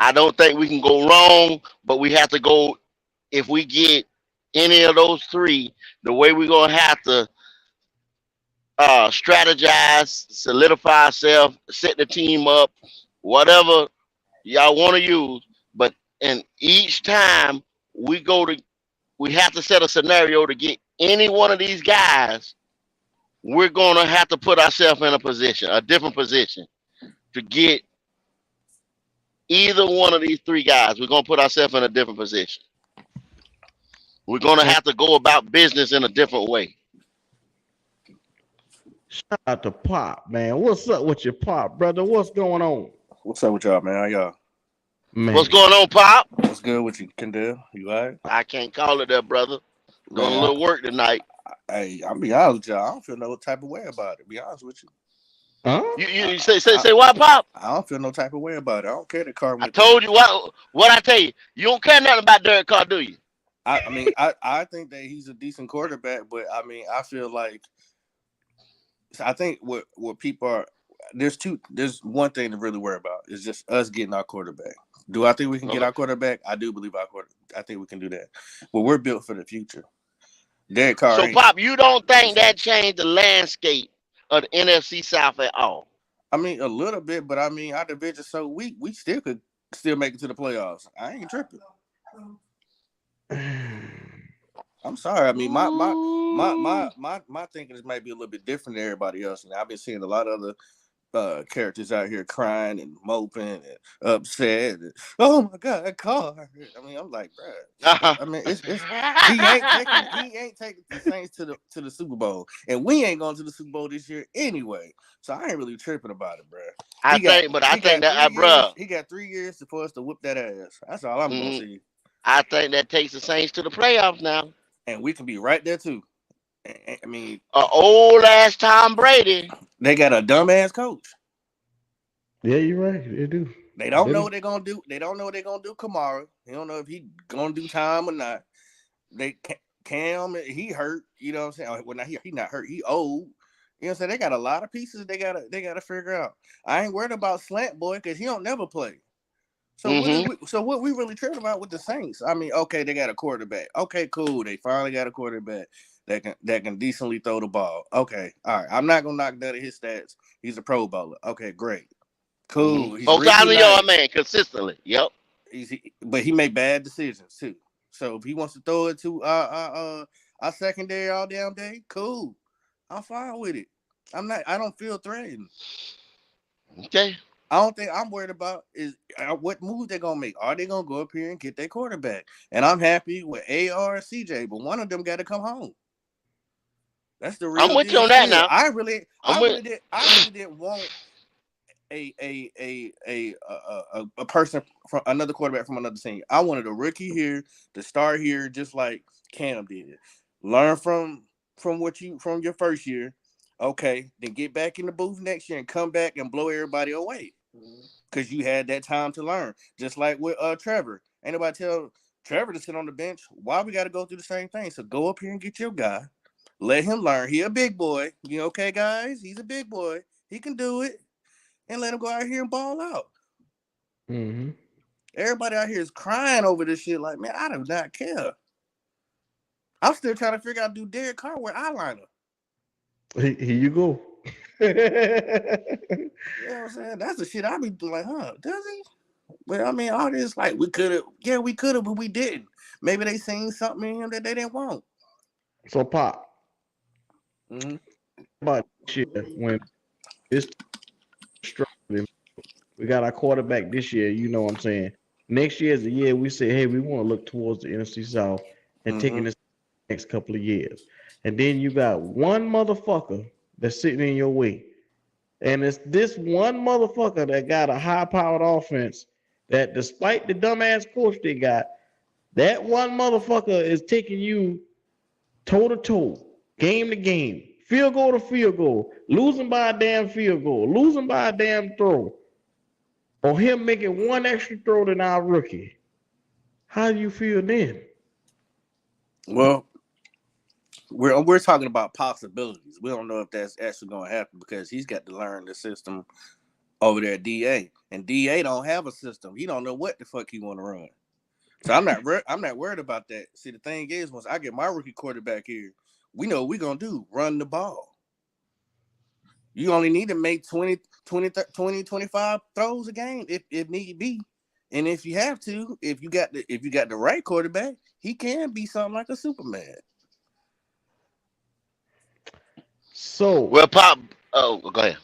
I don't think we can go wrong, but we have to go if we get any of those three, the way we're gonna have to strategize, solidify ourselves, set the team up, whatever y'all want to use. But and each time we go to, we have to set a scenario to get any one of these guys. We're gonna have to put ourselves in a position, a different position, to get either one of these three guys. We're gonna put ourselves in a different position. We're gonna have to go about business in a different way.
Shout out to Pop, man. What's up with your Pop, brother? What's going on?
What's up with y'all, man? How y'all?
What's
Man,
going on, Pop?
What's good with you, Kendall? You all right?
I can't call it that, brother. Doing a
Man,
little work tonight.
hey, I'll be honest with y'all. I don't feel no type of way about it. Be honest with you.
huh?
You
I,
say what, Pop?
I don't feel no type of way about it. I don't care that Carr
I
went there.
told you what I tell you. You don't care nothing about Derek Carr, do you?
I think that he's a decent quarterback, but I mean, I feel like I think what people are there's one thing to really worry about. It's just us getting our quarterback. Do I think we can get
Okay.
our quarterback? I do believe I think we can do that. But we're built for the future. Derek Carr
So,
ain't
Pop, you don't
the
think
same.
that changed the landscape of the NFC South at all?
I mean, a little bit, but I mean, our division's so weak, we still could still make it to the playoffs. I ain't tripping. I'm sorry. I mean,
Ooh.
my thinking is maybe a little bit different than everybody else. And I've been seeing a lot of other characters out here crying and moping and upset. And, oh my God, Carr. I mean, I'm like, bro.
Uh-huh.
I mean, it's he ain't taking the Saints to the Super Bowl, and we ain't going to the Super Bowl this year anyway. So I ain't really tripping about it, bro.
I think, but I
He
think
got
that,
3 years.
bruh,
He got 3 years for us to whip that ass. That's all I'm gonna
mm,
see,
I think that takes the Saints to the playoffs now.
and we can be right there too. I mean,
Old ass Tom Brady.
they got a dumbass coach.
Yeah, you're right. They do.
They don't
They
know
do.
what they're gonna do. They don't know what they're gonna do. Kamara. They don't know if he gonna do time or not. They Cam. He hurt. You know what I'm saying? Well, not he not hurt. He old. You know what I'm saying? They got a lot of pieces they gotta figure out. I ain't worried about Slant Boy because he don't never play. So
Mm-hmm.
what we really tripping about with the Saints? I mean, okay, they got a quarterback. Okay, cool. They finally got a quarterback that can decently throw the ball. Okay, all right. I'm not gonna knock that at his stats. He's a Pro Bowler. Okay, great.
Mm-hmm.
Cool. He's really
4,000 yard
nice.
man consistently. Yep.
But he made bad decisions too. So if he wants to throw it to our secondary all damn day, cool. I'm fine with it. I don't feel threatened.
Okay.
I don't think I'm worried about is what move they're gonna make. Are they gonna go up here and get their quarterback? And I'm happy with AR and CJ, but one of them got to come home. That's the
I'm
real
with you
deal
on
for
that
real.
now. I'm with.
I really didn't want a person from another quarterback from another team. I wanted a rookie here to start here, just like Cam did. Learn from from your first year. Okay, then get back in the booth next year and come back and blow everybody away because you had that time to learn. Just like with Trevor. Ain't nobody tell Trevor to sit on the bench. Why we got to go through the same thing? So go up here and get your guy. Let him learn. He a big boy. You okay, guys? He's a big boy. He can do it. And let him go out here and ball out.
Mm-hmm.
Everybody out here is crying over this shit. Like, man, I do not care. I'm still trying to figure out do Derek Carr with eyeliner.
Here you go.
You know what I'm saying? That's the shit I be like, huh? Does he? But I mean, all this like we could have, but we didn't. Maybe they seen something in him that they didn't want.
So, Pop,
Mm-hmm.
about this year when this struggling, we got our quarterback this year. You know what I'm saying? Next year is the year we say, hey, we want to look towards the NFC South and
Mm-hmm.
taking this next couple of years. And then you got one motherfucker that's sitting in your way. And it's this one motherfucker that got a high powered offense that despite the dumbass coach they got, that one motherfucker is taking you toe to toe, game to game, field goal to field goal, losing by a damn field goal, losing by a damn throw, or him making one extra throw than our rookie. How do you feel then?
Well, we're talking about possibilities. We don't know if that's actually going to happen because he's got to learn the system over there at DA, and DA don't have a system. He don't know what the fuck he want to run. So I'm not worried about that. See, the thing is, once I get my rookie quarterback here, we know what we're gonna do: run the ball. You only need to make 20, 25 throws a game if need be. And if you have to, if you got the right quarterback, he can be something like a Superman.
So,
Well, Pop. Oh, go ahead.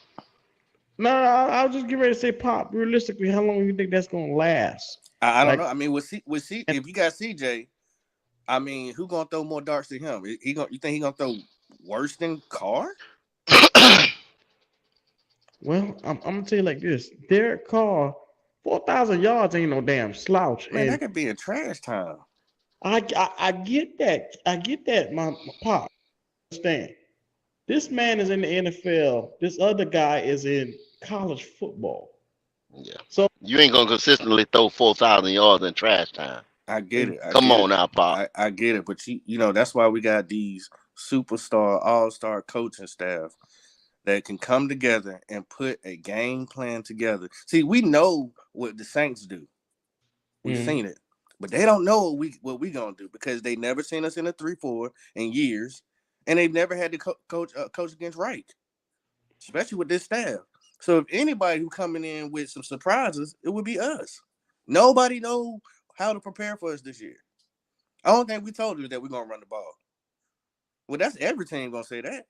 no, I was just getting ready to say, Pop. Realistically, how long do you think that's gonna last?
I don't
Like,
know. I mean, if you got CJ, I mean, who gonna throw more darts than him? You think he gonna throw worse than Carr?
well, I'm gonna tell you like this: Derek Carr, 4,000 yards ain't no damn slouch,
Man, that
and
could be a trash time.
I get that. I get that, my Pop. Understand? This man is in the NFL. This other guy is in college football.
Yeah.
So,
You ain't gonna consistently throw 4,000 yards in trash time.
I get it. I
Come
get
on
it.
now, Pop.
I get it. But that's why we got these superstar, all-star coaching staff that can come together and put a game plan together. See, we know what the Saints do. We've
mm,
seen it. But they don't know what we gonna do because they never seen us in a 3-4 in years, and they've never had to coach against Reich, especially with this staff. So if anybody who coming in with some surprises, it would be us. Nobody know how to prepare for us this year. I don't think we told you that we're gonna run the ball. Well, that's every team gonna say that.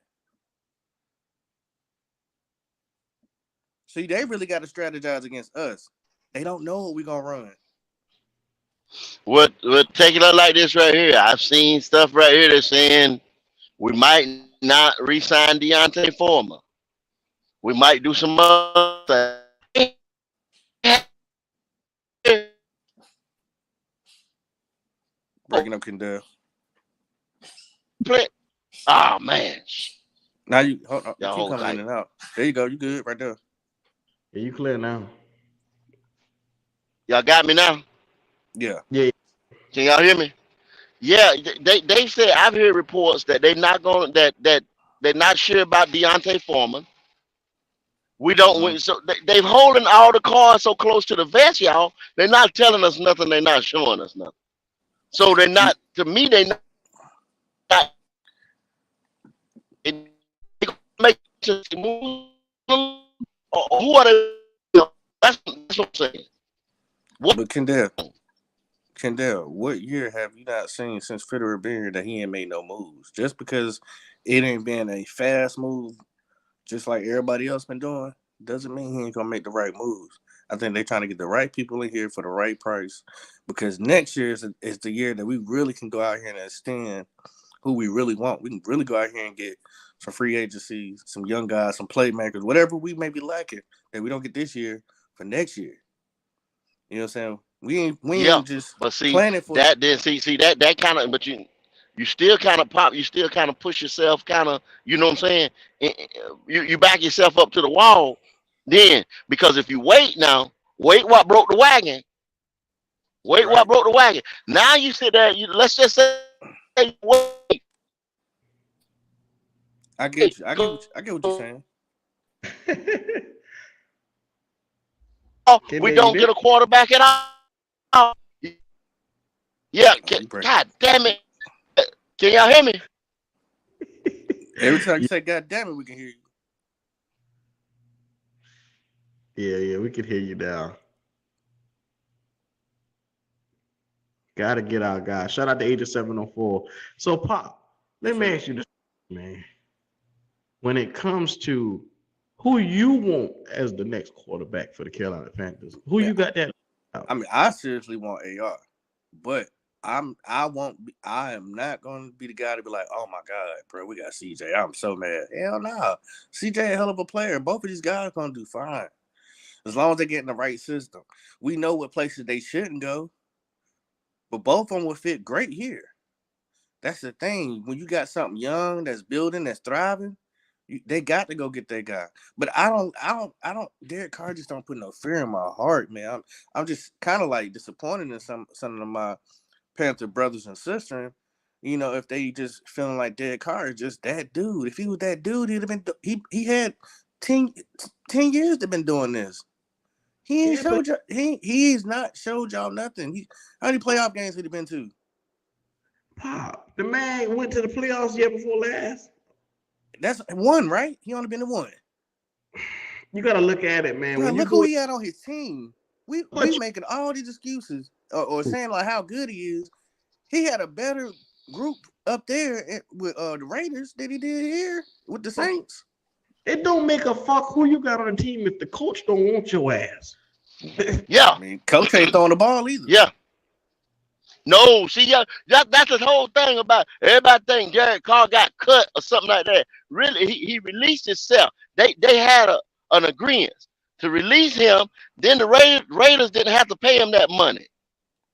See, they really got to strategize against us. They don't know what we're gonna run.
What take it out like this right here. I've seen stuff right here that's saying we might not re-sign Deontay Foreman. We might do some other
Breaking up Kendall.
play. Oh man,
Now you hold on, you
y'all
keep
hold
coming in
tight.
and out. There you go. You good right there.
yeah, you clear now.
Y'all got me now.
Yeah.
Yeah.
Can y'all hear me? Yeah, they said I've heard reports that they're not going that they're not sure about Deontay Foreman. We don't
Mm-hmm.
win, so they've holding all the cards so close to the vest, y'all. They're not telling us nothing. They're not showing us nothing. So they're not. To me, they're not. They make moves. Who are they? That's what I'm saying. What?
But Kendall, what year have you not seen since Federer been here that he ain't made no moves? Just because it ain't been a fast move, just like everybody else been doing, doesn't mean he ain't gonna make the right moves. I think they're trying to get the right people in here for the right price, because next year is the year that we really can go out here and extend who we really want. We can really go out here and get some free agencies, some young guys, some playmakers, whatever we may be lacking that we don't get this year for next year. You know what I'm saying? We
Yeah,
ain't just
but see
planning for.
that then see that kind of, but you still kind of pop. You still kind of push yourself, kind of. You know what I'm saying? You back yourself up to the wall. Then because if you wait now, wait what broke the wagon. Wait what
Right.
broke the wagon. Now you sit there. Let's just say wait.
I get you.
Go,
I get what you're saying.
Can
we
they
don't
you
get a quarterback at all. Yeah.
Oh, you break.
God damn it. Can y'all hear me?
Every time you
there?
say "God damn it," we can hear you.
Yeah, we can hear you now. Gotta get our guy. Shout out to Agent 704. So, Pop,
Yes,
let me
sir.
ask you this, man. When it comes to who you want as the next quarterback for the Carolina Panthers, who
Man,
you got that
I
out?
mean, I seriously want AR, but I am not going to be the guy to be like, oh my god, bro, we got CJ. I'm so mad. Hell no, CJ a hell of a player. Both of these guys gonna do fine as long as they get in the right system. We know what places they shouldn't go, but both of them would fit great here. That's the thing. When you got something young that's building, that's thriving, they got to go get that guy. But I don't. Derek Carr just don't put no fear in my heart, man. I'm just kind of like disappointed in some of my Panther brothers and sisters. You know, if they just feeling like Derek Carr is just that dude. If he was that dude, he'd have been. He had 10, 10 years they've been doing this. He ain't
Yeah, but
showed y'all. He's not showed y'all nothing. How many playoff games have he been to?
Pop, the man went to the playoffs year before last.
That's one, right? He only been to one.
You gotta look at it, man.
Bro,
When you
look who
go,
he had on his team. We
but
making all these excuses or saying like how good he is. He had a better group up there with the Raiders than he did here with the Saints.
it don't make a fuck who you got on the team if the coach don't want your ass.
Yeah,
I mean, coach ain't throwing the ball either.
yeah. No, see, yeah, that's the whole thing about everybody think Jared Carr got cut or something like that. Really, he released himself. They had an agreement to release him. Then the Raiders didn't have to pay him that money,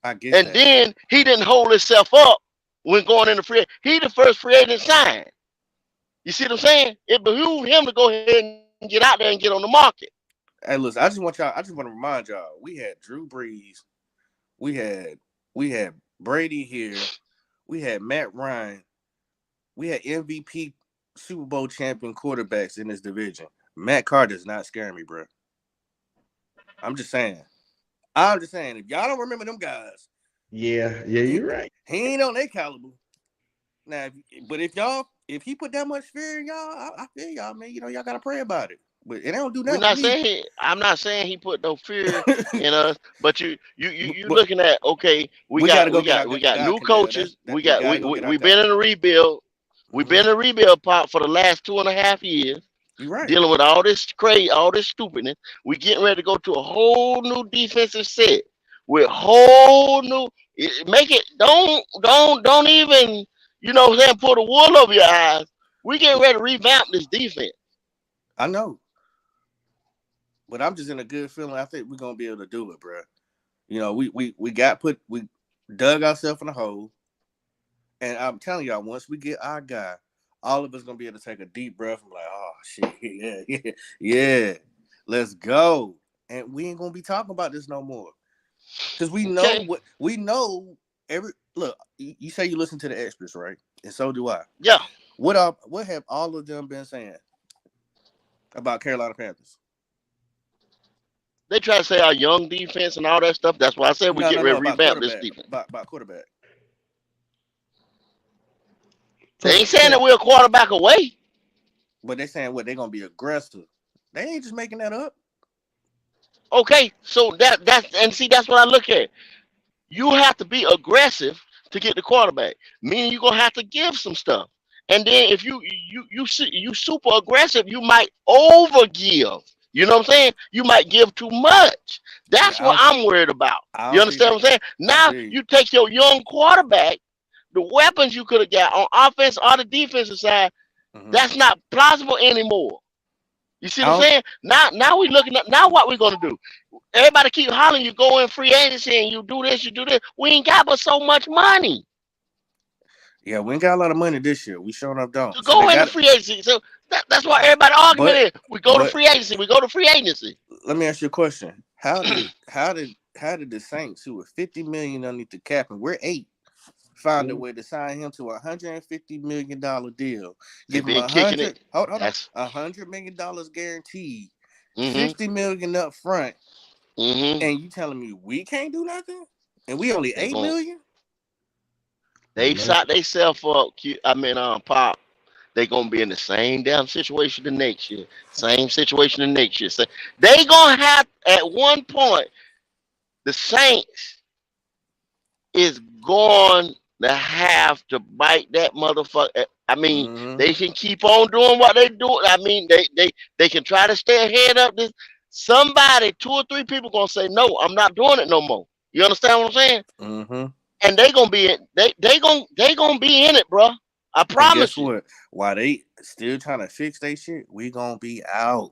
I get
and
that.
then he didn't hold himself up when going into free. He the first free agent signed. You see what I'm saying? It behooved him to go ahead and get out there and get on the market.
Hey, listen, I just want to remind y'all, we had Drew Brees, we had Brady here, we had Matt Ryan, we had MVP Super Bowl champion quarterbacks in this division. Matt Carr does not scare me, bro. I'm just saying. If y'all don't remember them guys,
Yeah, you're right.
he ain't on their caliber. Now, but if he put that much fear in y'all, I feel y'all, man. You know, y'all gotta pray about it. But it don't do
We're
nothing
not
to me.
saying I'm not saying he put no fear in us, but you
But
looking at okay,
we gotta go get our
we got
guy,
new
Canal.
coaches.
We gotta go get our
We've
guy.
been in a rebuild. We've
Mm-hmm.
been in a rebuild part for the last 2.5 years,
You're right.
dealing with all this crazy, all this stupidness. We getting ready to go to a whole new defensive set with whole new. Make it don't even what I'm saying, pull the wool over your eyes. We getting ready to revamp this defense.
I know. But I'm just in a good feeling. I think we're gonna be able to do it, bro. You know, we dug ourselves in a hole, and I'm telling y'all, once we get our guy, all of us gonna be able to take a deep breath and be like, oh shit, yeah, let's go. And we ain't gonna be talking about this no more because
Okay.
we know. Look, you say you listen to the experts, right? And so do I.
Yeah.
What have all of them been saying about Carolina Panthers?
They try to say our young defense and all that stuff. That's why I said we get
No,
ready to
about
revamp this
quarterback.
defense.
About quarterback.
They
So,
ain't saying
so
that we're a quarterback away.
But they saying what they're gonna be aggressive. They ain't just making that up.
Okay, so that's and see that's what I look at. You have to be aggressive to get the quarterback. Meaning you're gonna have to give some stuff. And then if you super aggressive, you might overgive. You know what I'm saying? You might give too much. That's
Yeah,
what I'm worried about.
I
You
don't see
understand
that.
what I'm saying?
I
Now
feel you.
you take your young quarterback, the weapons you could have got on offense or the defensive side,
Mm-hmm.
that's not plausible anymore. You see
I
what I'm
don't.
saying? Now we looking at now what we gonna do. Everybody keep hollering, you go in free agency and you do this, you do this. We ain't got but so much money
Yeah, we ain't got a lot of money this year. We showing up
to
don't. So they
go into
got it.
free agency. So that's why everybody argument
But
is we go to
but
free agency, we go to free agency.
let me ask you a question. How did the Saints, who were 50 million underneath the cap, and we're 8, find a
mm,
way to sign him to $150 million deal,
They
give him
been kicking it.
hold on,
That's
$100 million guaranteed,
mm-hmm.
50 million up front,
Mm-hmm.
and you telling me we can't do nothing, and we only
They
8
gon'
million?
they
man,
shot themselves up. Pop. They gonna be in the same damn situation the next year. Same situation the next year. So they gonna have at one point the Saints is going to have to bite that motherfucker. I mean,
Mm-hmm.
they can keep on doing what they do. I mean, they can try to stay ahead of this. Somebody, 2 or 3 people, gonna say no. I'm not doing it no more. You understand what I'm saying?
Mm-hmm.
And they gonna be in. They gonna be in it, bro. I
And guess
promise you.
what? While they still trying to fix their shit, we gonna be out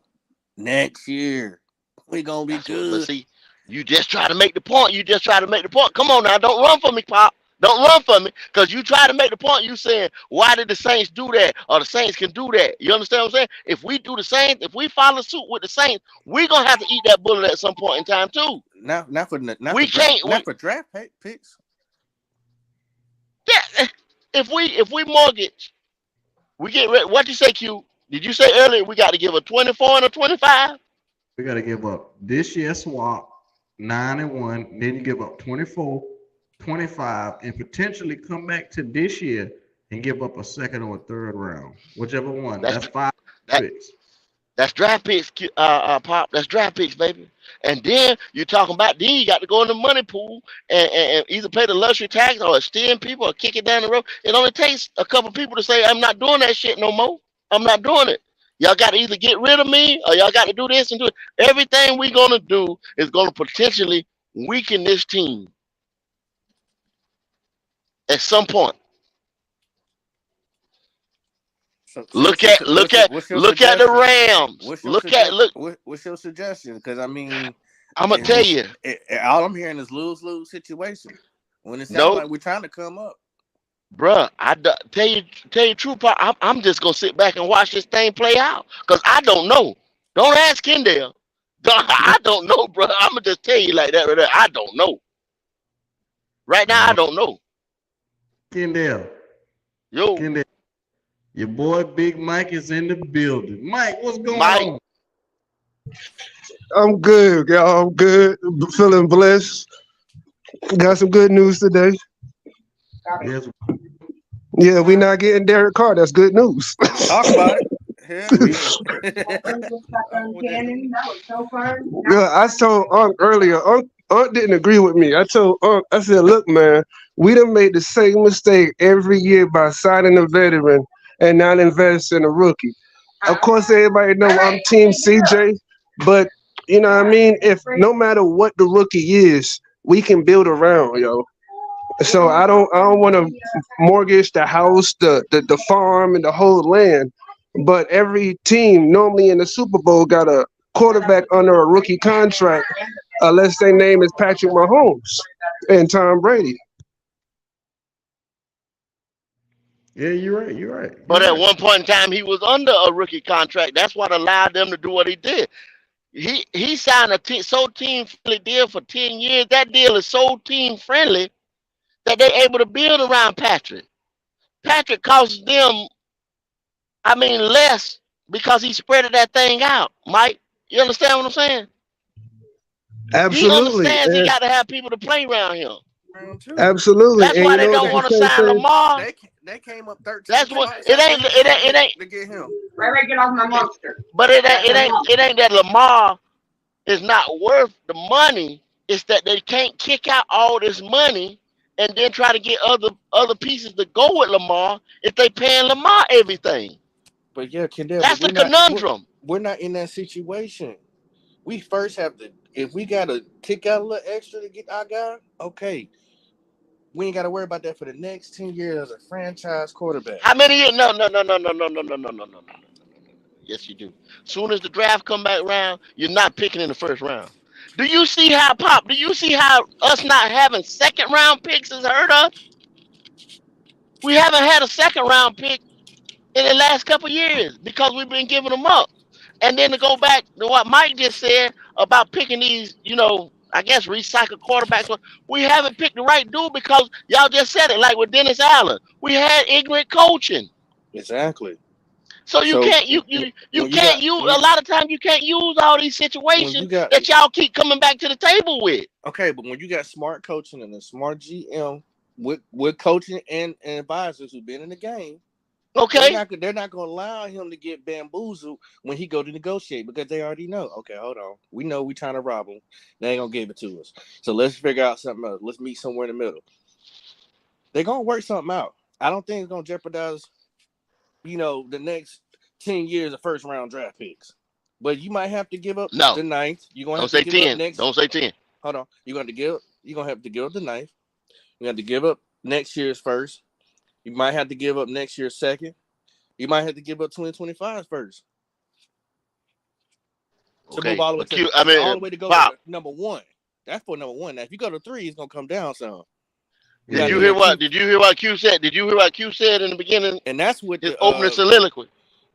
next year. We gonna be
That's what. But
good.
see, you just try to make the point. You just try to make the point. Come on now, don't run for me, Pop. Don't run for me, because you try to make the point. You saying why did the Saints do that, or the Saints can do that? You understand what I'm saying? If we do the same, if we follow suit with the Saints, we gonna have to eat that bullet at some point in time too.
Not for
We
draft
can't.
not for draft picks.
Yeah, if we mortgage, we get ready. What you say, Q? Did you say earlier we got to give a 24 and a 25?
We got to give up this year swap 9-1. Then you give up 24, 25, and potentially come back to this year and give up a second or a third round, whichever one.
That's
That's five
that.
picks.
That's draft picks, Pop. That's draft picks, baby. And then you're talking about then you got to go in the money pool and either pay the luxury tax or extend people or kick it down the road. It only takes a couple people to say, I'm not doing that shit no more. I'm not doing it. Y'all got to either get rid of me or y'all got to do this and do it. Everything we're going to do is going to potentially weaken this team at some point. Look at look at the Rams.
What's your suggestion? Because I mean,
I'm gonna tell you,
all I'm hearing is lose situation. When it sounds
no,
like we're trying to come up,
bruh. Tell you true, Pop. I'm just gonna sit back and watch this thing play out because I don't know. Don't ask Kendall. I don't know, bro. I'm gonna just tell you like that right there. I don't know. Right now, I don't know.
Kendall.
Yo,
Kendall. Your boy Big Mike is in the building. Mike, what's going on?
I'm good, y'all. I'm good. Feeling blessed. Got some good news today.
Yes.
Yeah, we not getting Derek Carr. That's good news.
Talk about it.
Yeah, I told Unc earlier. Unc didn't agree with me. I told Unc, I said, look, man, we done made the same mistake every year by signing a veteran and not investing in a rookie. Of course, everybody know I'm Team CJ, but you know what I mean? If no matter what the rookie is, we can build around, yo. So I don't want to mortgage the house, the farm, and the whole land. But every team normally in the Super Bowl got a quarterback under a rookie contract, unless their name is Patrick Mahomes and Tom Brady.
Yeah, you're right. You're right.
but at one point in time, he was under a rookie contract. That's what allowed them to do what he did. He signed a so team friendly deal for 10 years. That deal is so team friendly that they're able to build around Patrick. Patrick costs them, I mean, less because he spread that thing out. Mike, you understand what I'm saying? He
Absolutely,
understands he got to have people to play around him.
absolutely.
That's
And
why
you
they
know
don't
it's
want
the
to
same
sign
thing.
Lamar.
They came up 13.
That's what it ain't
to get him.
Right, get off my monster.
But it ain't that Lamar is not worth the money. It's that they can't kick out all this money and then try to get other pieces to go with Lamar if they paying Lamar everything.
But yeah, Kendall,
That's the conundrum.
We're not in that situation. We first have to, if we got to kick out a little extra to get our guy, okay. We ain't got to worry about that for the next 10 years as a franchise quarterback.
How many years? No. Yes, you do. Soon as the draft come back around, you're not picking in the first round. Do you see how Pop? Do you see how us not having second round picks has hurt us? We haven't had a second round pick in the last couple of years because we've been giving them up. And then to go back to what Mike just said about picking these, I guess recycled quarterbacks. We haven't picked the right dude because y'all just said it, like with Dennis Allen. We had ignorant coaching.
Exactly.
So you can't a lot of times you can't use all these situations that y'all keep coming back to the table with.
Okay, but when you got smart coaching and a smart GM with coaching and advisors who've been in the game,
okay,
they're not going to allow him to get bamboozled when he go to negotiate because they already know. Okay, hold on. We know we trying to rob him. They ain't going to give it to us. So let's figure out something else. Let's meet somewhere in the middle. They're going to work something out. I don't think it's going to jeopardize, the next 10 years of first round draft picks. But you might have to give up the ninth. You're going to have to give
10.
Up next.
Don't say 10.
Hold on. You're going to have to give up the ninth. You have to give up next year's first. You might have to give up next year's second. You might have to give up 2025's first. To move all the way all the way to go to number one. That's for number one. Now, if you go to 3, it's gonna come down some.
Did you hear what Q said? Did you hear what Q said in the beginning?
And that's what
his opening soliloquy.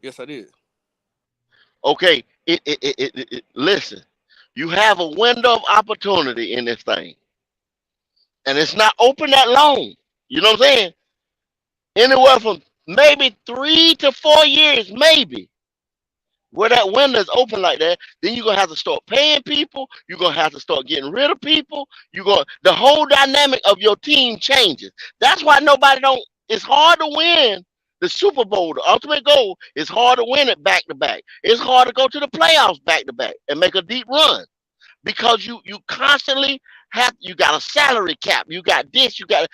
Yes, I did.
Okay. Listen, you have a window of opportunity in this thing. And it's not open that long. You know what I'm saying? Anywhere from maybe 3 to 4 years, maybe. Where that window is open like that, then you're gonna have to start paying people. You're gonna have to start getting rid of people. The whole dynamic of your team changes. That's why nobody don't. It's hard to win the Super Bowl. The ultimate goal is hard to win it back to back. It's hard to go to the playoffs back to back and make a deep run because you constantly you got a salary cap. You got this. You got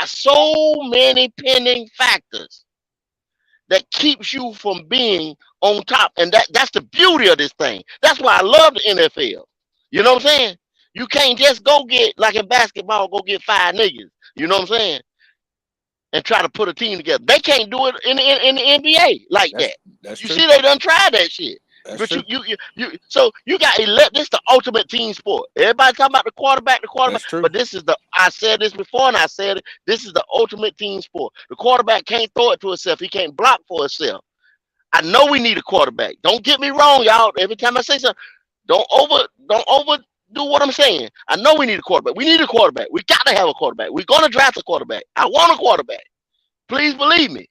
so many pending factors that keeps you from being on top. And that's the beauty of this thing. That's why I love the NFL. You know what I'm saying? You can't just go get, like in basketball, go get 5 niggas. You know what I'm saying? And try to put a team together. They can't do it in the NBA like that.
That's
you
true.
see, they done tried that shit.
That's
But
true.
so you got this the ultimate team sport. Everybody talking about the quarterback,
That's true.
but I said this before and I said it. This is the ultimate team sport. The quarterback can't throw it to himself. He can't block for himself. I know we need a quarterback. Don't get me wrong, y'all. Every time I say something, don't overdo what I'm saying. I know we need a quarterback. We need a quarterback. We got to have a quarterback. We're gonna draft a quarterback. I want a quarterback. Please believe me.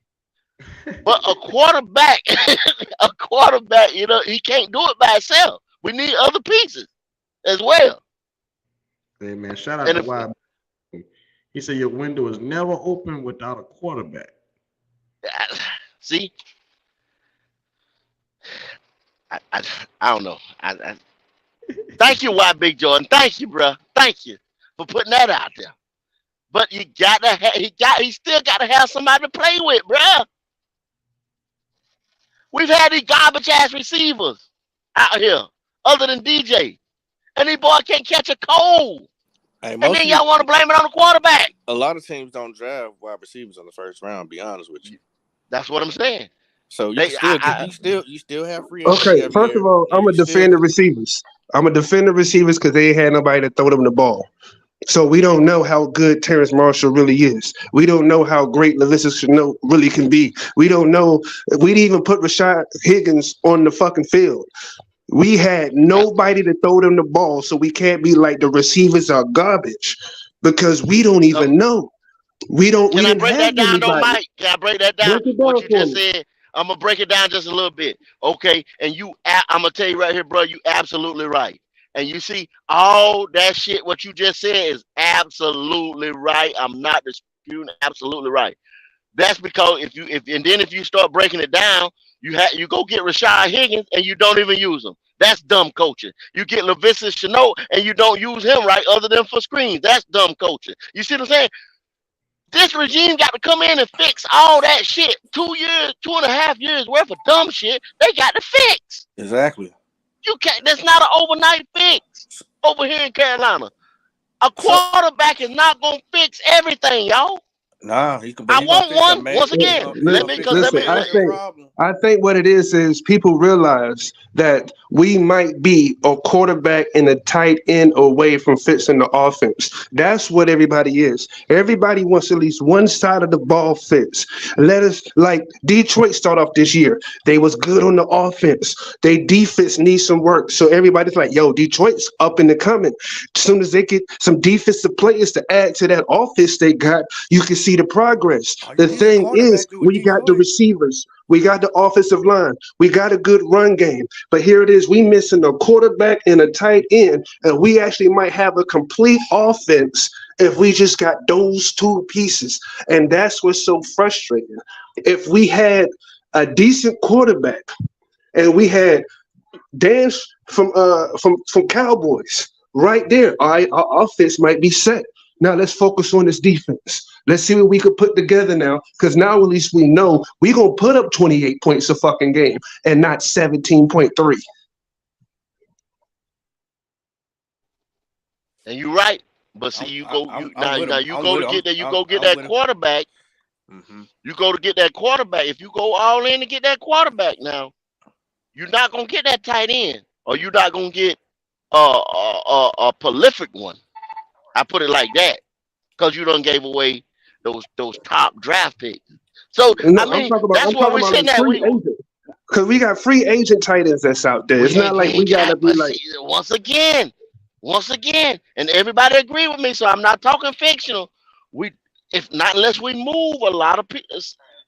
But a quarterback, he can't do it by himself. We need other pieces as well.
Hey man, shout out
And
to
if,
Wild. He said your window is never open without a quarterback.
see, I don't know. Thank you, Y Big Jordan. Thank you, bro. Thank you for putting that out there. But you gotta he still gotta have somebody to play with, bro. We've had these garbage ass receivers out here, other than DJ, and these boys can't catch a cold.
Hey,
And then y'all want to blame it on the quarterback.
A lot of teams don't draft wide receivers in the first round. Be honest with you.
That's what I'm saying.
So you still have free agents.
Okay, first of all, I'm gonna defend the receivers. I'm gonna defend the receivers because they ain't had nobody to throw them the ball. So we don't know how good Terrence Marshall really is. We don't know how great Laviska Shenault really can be. We don't know. We didn't even put Rashad Higgins on the fucking field. We had nobody to throw them the ball, so we can't be like the receivers are garbage because we don't even know. We don't.
Can
we
I
didn't
break
have
that down, though,
anybody.
Mike? Can I break that down?
Break it
What
down
you
for
just
me.
said. I'm gonna break it down just a little bit, okay? And I'm gonna tell you right here, bro. You absolutely right. And you see, all that shit, what you just said is absolutely right. I'm not disputing, absolutely right. That's because if you start breaking it down, you go get Rashad Higgins and you don't even use him. That's dumb coaching. You get Laviska Shenault and you don't use him right, other than for screens. That's dumb coaching. You see what I'm saying? This regime got to come in and fix all that shit. 2.5 years worth of dumb shit they got to fix.
Exactly.
You can't. That's not an overnight fix over here in Carolina. A quarterback is not gonna fix everything, y'all.
Nah,
I want one once again.
I think what it is people realize that we might be a quarterback and a tight end away from fixing the offense. That's what everybody is. Everybody wants at least one side of the ball fixed. Let us, like Detroit start off this year. They was good on the offense. They defense needs some work. So everybody's like, yo, Detroit's up in the coming. As soon as they get some defensive players to add to that offense they got, you can see the progress. The thing is, we got the receivers, we got the offensive line, we got a good run game. But here it is, we missing a quarterback and a tight end, and we actually might have a complete offense if we just got those two pieces. And that's what's so frustrating. If we had a decent quarterback and we had Dan from Cowboys right there, all right, our offense might be set. Now let's focus on this defense. Let's see what we could put together now, because now at least we know we're going to put up 28 points a fucking game and not 17.3.
And you're right. But see, you go get that quarterback.
Mm-hmm.
You go to get that quarterback. If you go all in to get that quarterback now, you're not going to get that tight end, or you're not going to get a prolific one. I put it like that because you done gave away those top draft picks. So
no,
I mean, that's what we're sitting at.
Because we got free agent tight ends that's out there. It's not like we gotta be like.
Once again, and everybody agree with me. So I'm not talking fictional. Unless we move a lot of people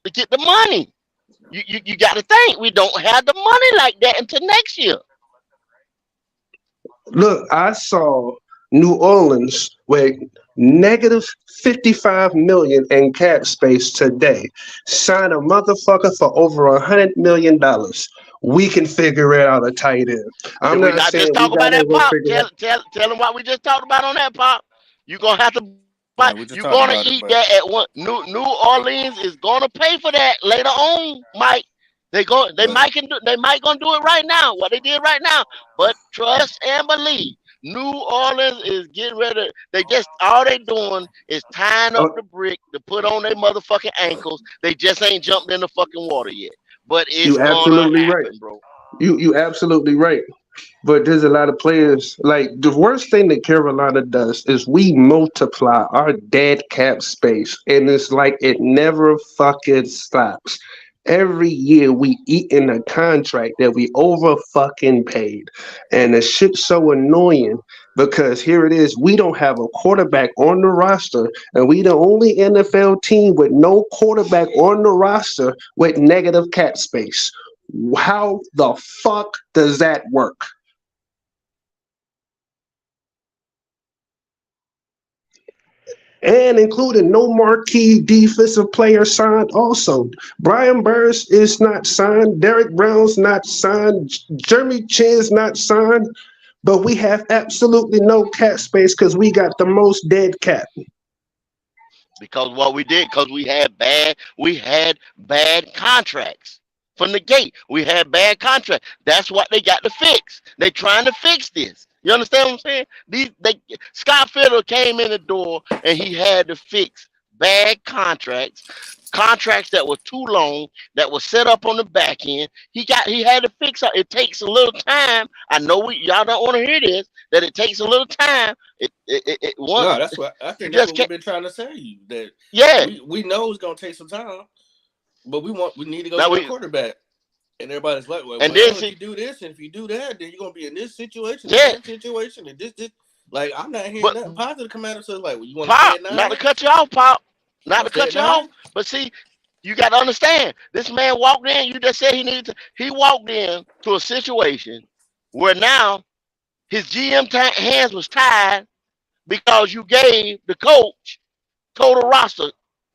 to get the money. You got to think we don't have the money like that until next year.
Look, I saw New Orleans with negative 55 million in cap space today. Sign a motherfucker for over $100 million. We can figure it out a tight end. I'm
Did we
not
not
saying
just
we
talk about
gotta
that,
go
Pop?
figure it
Tell them what we just talked about on that, Pop. You gonna have to buy.
Yeah, we just
You
talked
gonna
about it,
eat
but
that at one. New Orleans is gonna pay for that later on, Mike. They
but
might gonna do it right now. What they did right now, but trust and believe. New Orleans is getting ready. They just all they doing is tying up
out.
the brick to put on their motherfucking ankles. They just ain't jumped in the fucking water yet. But it's
You
gonna
absolutely right.
happen, bro.
You absolutely right. But there's a lot of players. Like the worst thing that Carolina does is we multiply our dead cap space, and it's like it never fucking stops. Every year we eat in a contract that we over fucking paid, and the shit's so annoying because here it is. We don't have a quarterback on the roster, and we the only NFL team with no quarterback on the roster with negative cap space. How the fuck does that work? And including no marquee defensive player signed also. Brian Burns is not signed. Derek Brown's not signed. Jeremy Chin's not signed. But we have absolutely no cap space because we got the most dead cap.
Because what we did, because we had bad contracts from the gate. We had bad contracts. That's what they got to fix. They trying to fix this. You understand what I'm saying? Scott Fiddle came in the door and he had to fix bad contracts that were too long, that were set up on the back end. He had to fix it. It takes a little time. I know y'all don't want to hear this, that it takes a little time. It one
no, that's what I
you
think. That's
just
what we've
can't.
been trying to tell you that
Yeah.
we know it's gonna take some time, but we need to go
Now
get a
we
quarterback. And everybody's like, well,
and then
if
see,
you do this and if you do that, then you're gonna be in this situation and
yeah,
that situation and this. Like I'm not hearing
but
nothing positive come out of us. Like, well, you want to stay
Pop,
at
not to
9?
cut you off, Pop,
You
not
want
to
to stay at
cut you off.
9?
But see, you got to understand, this man walked in. You just said he needed to. He walked in to a situation where now his GM hands was tied because you gave the coach total roster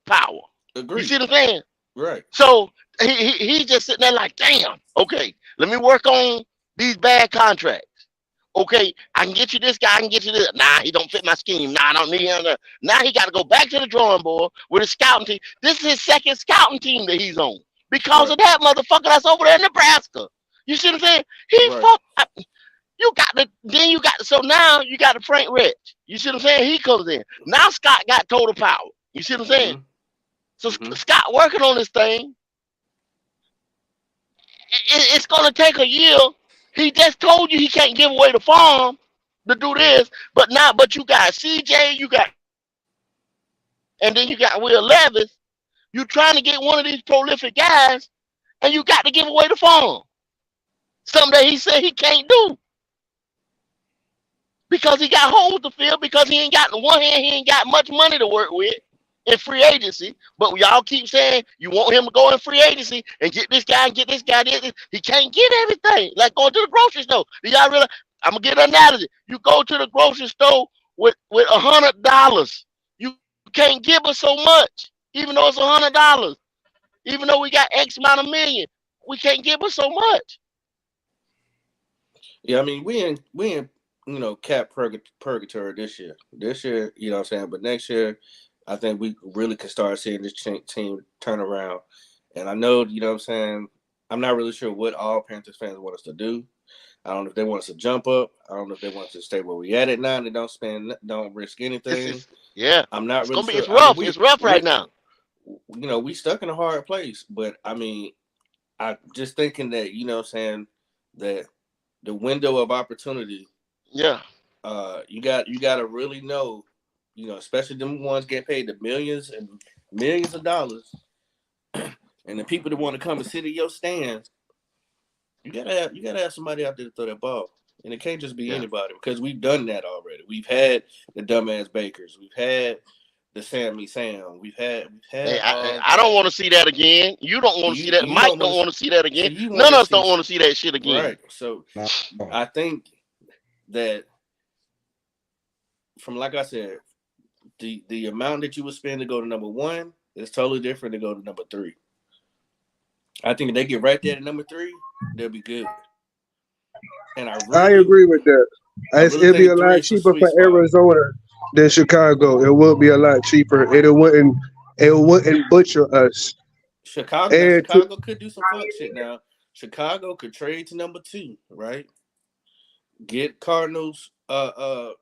power. You
Agree.
see what I'm saying?
Right.
So he just sitting there like, damn. Okay, let me work on these bad contracts. Okay, I can get you this guy, I can get you this. Nah, he don't fit my scheme. Nah, I don't need him. Now he got to go back to the drawing board with his scouting team. This is his second scouting team that he's on because
Right.
of that motherfucker that's over there in Nebraska. You see what I'm saying? He
Right.
fuck. You got the then you got so now you got the Frank Rich. You see what I'm saying? He comes in. Now Scott got total power. You see what I'm saying?
Mm-hmm.
So
Mm-hmm.
Scott working on this thing. It's gonna take a year. He just told you he can't give away the farm to do this, but you got CJ, you got and then you got Will Levis. You trying to get one of these prolific guys, and you got to give away the farm. Something that he said he can't do because he got holes to fill because he ain't got on one hand he ain't got much money to work with in free agency. But y'all keep saying you want him to go in free agency and get this guy and get this guy. He can't get everything. Like going to the grocery store. Do y'all realize? I'm gonna get an analogy. You go to the grocery store with $100. You can't give us so much, even though it's $100. Even though we got X amount of million, we can't give us so much.
Yeah, I mean, we in cap purgatory this year. This year, you know what I'm saying. But next year, I think we really can start seeing this team turn around. And I know, you know what I'm saying. I'm not really sure what all Panthers fans want us to do. I don't know if they want us to jump up. I don't know if they want us to stay where we at 9 and don't risk
This
anything.
is yeah.
I'm not
It's
really
gonna be
sure.
it's
I mean,
rough. It's rough right now.
we stuck in a hard place. But I mean, I just thinking that you know what I'm saying that the window of opportunity.
Yeah.
You got to really know, especially them ones get paid the millions and millions of dollars, and the people that want to come and sit in your stands. You gotta have somebody out there to throw that ball, and it can't just be
Yeah.
anybody because we've done that already. We've had the dumbass Bakers, we've had the Sammy Sam. We've had
Hey,
all
I don't
that.
want to see that again. You don't
So
want to see that.
you
Mike
don't
don't
want
want to see that
so
again.
you want
None
to
of us
see
don't want to see that shit again.
right. So
No.
I think that from like I said, the amount that you would spend to go to number one is totally different to go to number three. I think if they get right there to number three, they'll be good. And
I agree with that.
I really
It'd be
think
a
three
lot
is the
cheaper
sweet
for
spot.
Arizona than Chicago. It would be a lot cheaper. It wouldn't butcher us. And to,
Chicago could do some fuck shit now. Chicago could trade to number two, right? Get Cardinals. Because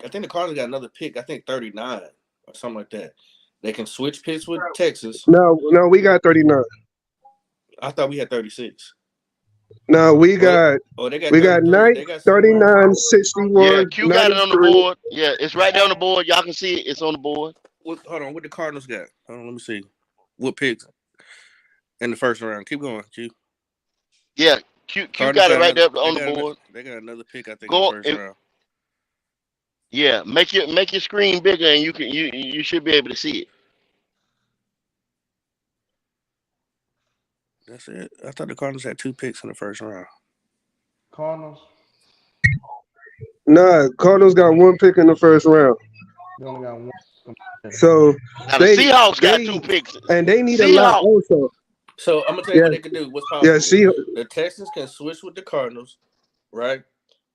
I think the Cardinals got another pick. I think 39 or something like that. They can switch picks with Texas.
no, we got 39.
I thought we had 36.
No, we
Well,
got
they got
we got
33. They got somewhere.
39,
Yeah,
61,
Q got it on the
93.
board. Yeah, it's right there on the board. Y'all can see it. It's on the board.
Hold on, what the Cardinals got? Hold on, let me see. What picks in the first round? Keep going, Q.
Yeah, Q
Cardinals
got it
got
right
another.
there on the board.
They got another pick. I think in the
Go.
first round.
Yeah, make your screen bigger, and you should be able to see it.
That's it. I thought the Cardinals had 2 picks in the first round.
Cardinals.
Nah, Cardinals got one pick in the first round.
They only got one.
So
Now the Seahawks got 2 picks.
and they need a lot
Seahawks.
also.
So I'm gonna tell you what they can do. What's possible?
Yeah, see,
The Texans can switch with the Cardinals, right?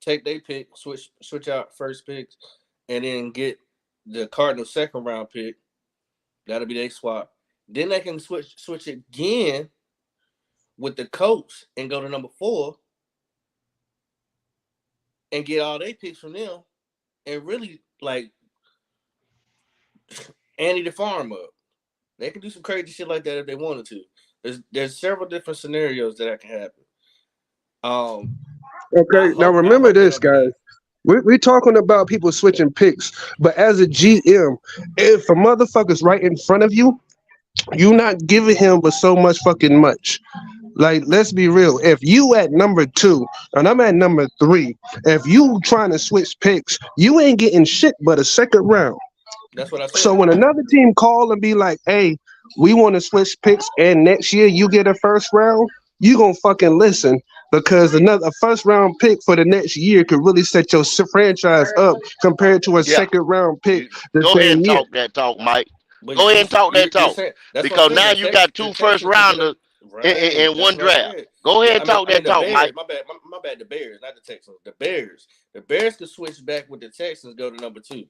Take their pick, switch out first picks, and then get the Cardinals second round pick. That'll be their swap. Then they can switch again with the Colts and go to number 4 and get all their picks from them and really like ante the farm up. They can do some crazy shit like that if they wanted to. There's several different scenarios that can happen.
okay. Now remember this, guys. We're talking about people switching picks, but as a GM, if a motherfucker's right in front of you, you're not giving him but so much fucking much. Like, let's be real. If you at number 2 and I'm at number 3, if you trying to switch picks, you ain't getting shit but a second round.
That's what I said.
So when another team call and be like, "Hey, we want to switch picks, and next year you get a first round," you gonna fucking listen because a first round pick for the next year could really set your franchise up compared to a second round pick the
Go ahead
same
and
year.
talk that talk, Mike. Go ahead and talk that talk. Because now you got 2 first rounders in one draft. Go ahead and talk that talk, Mike.
My bad. The Bears, not the Texans. The Bears could switch back with the Texans, go to number 2,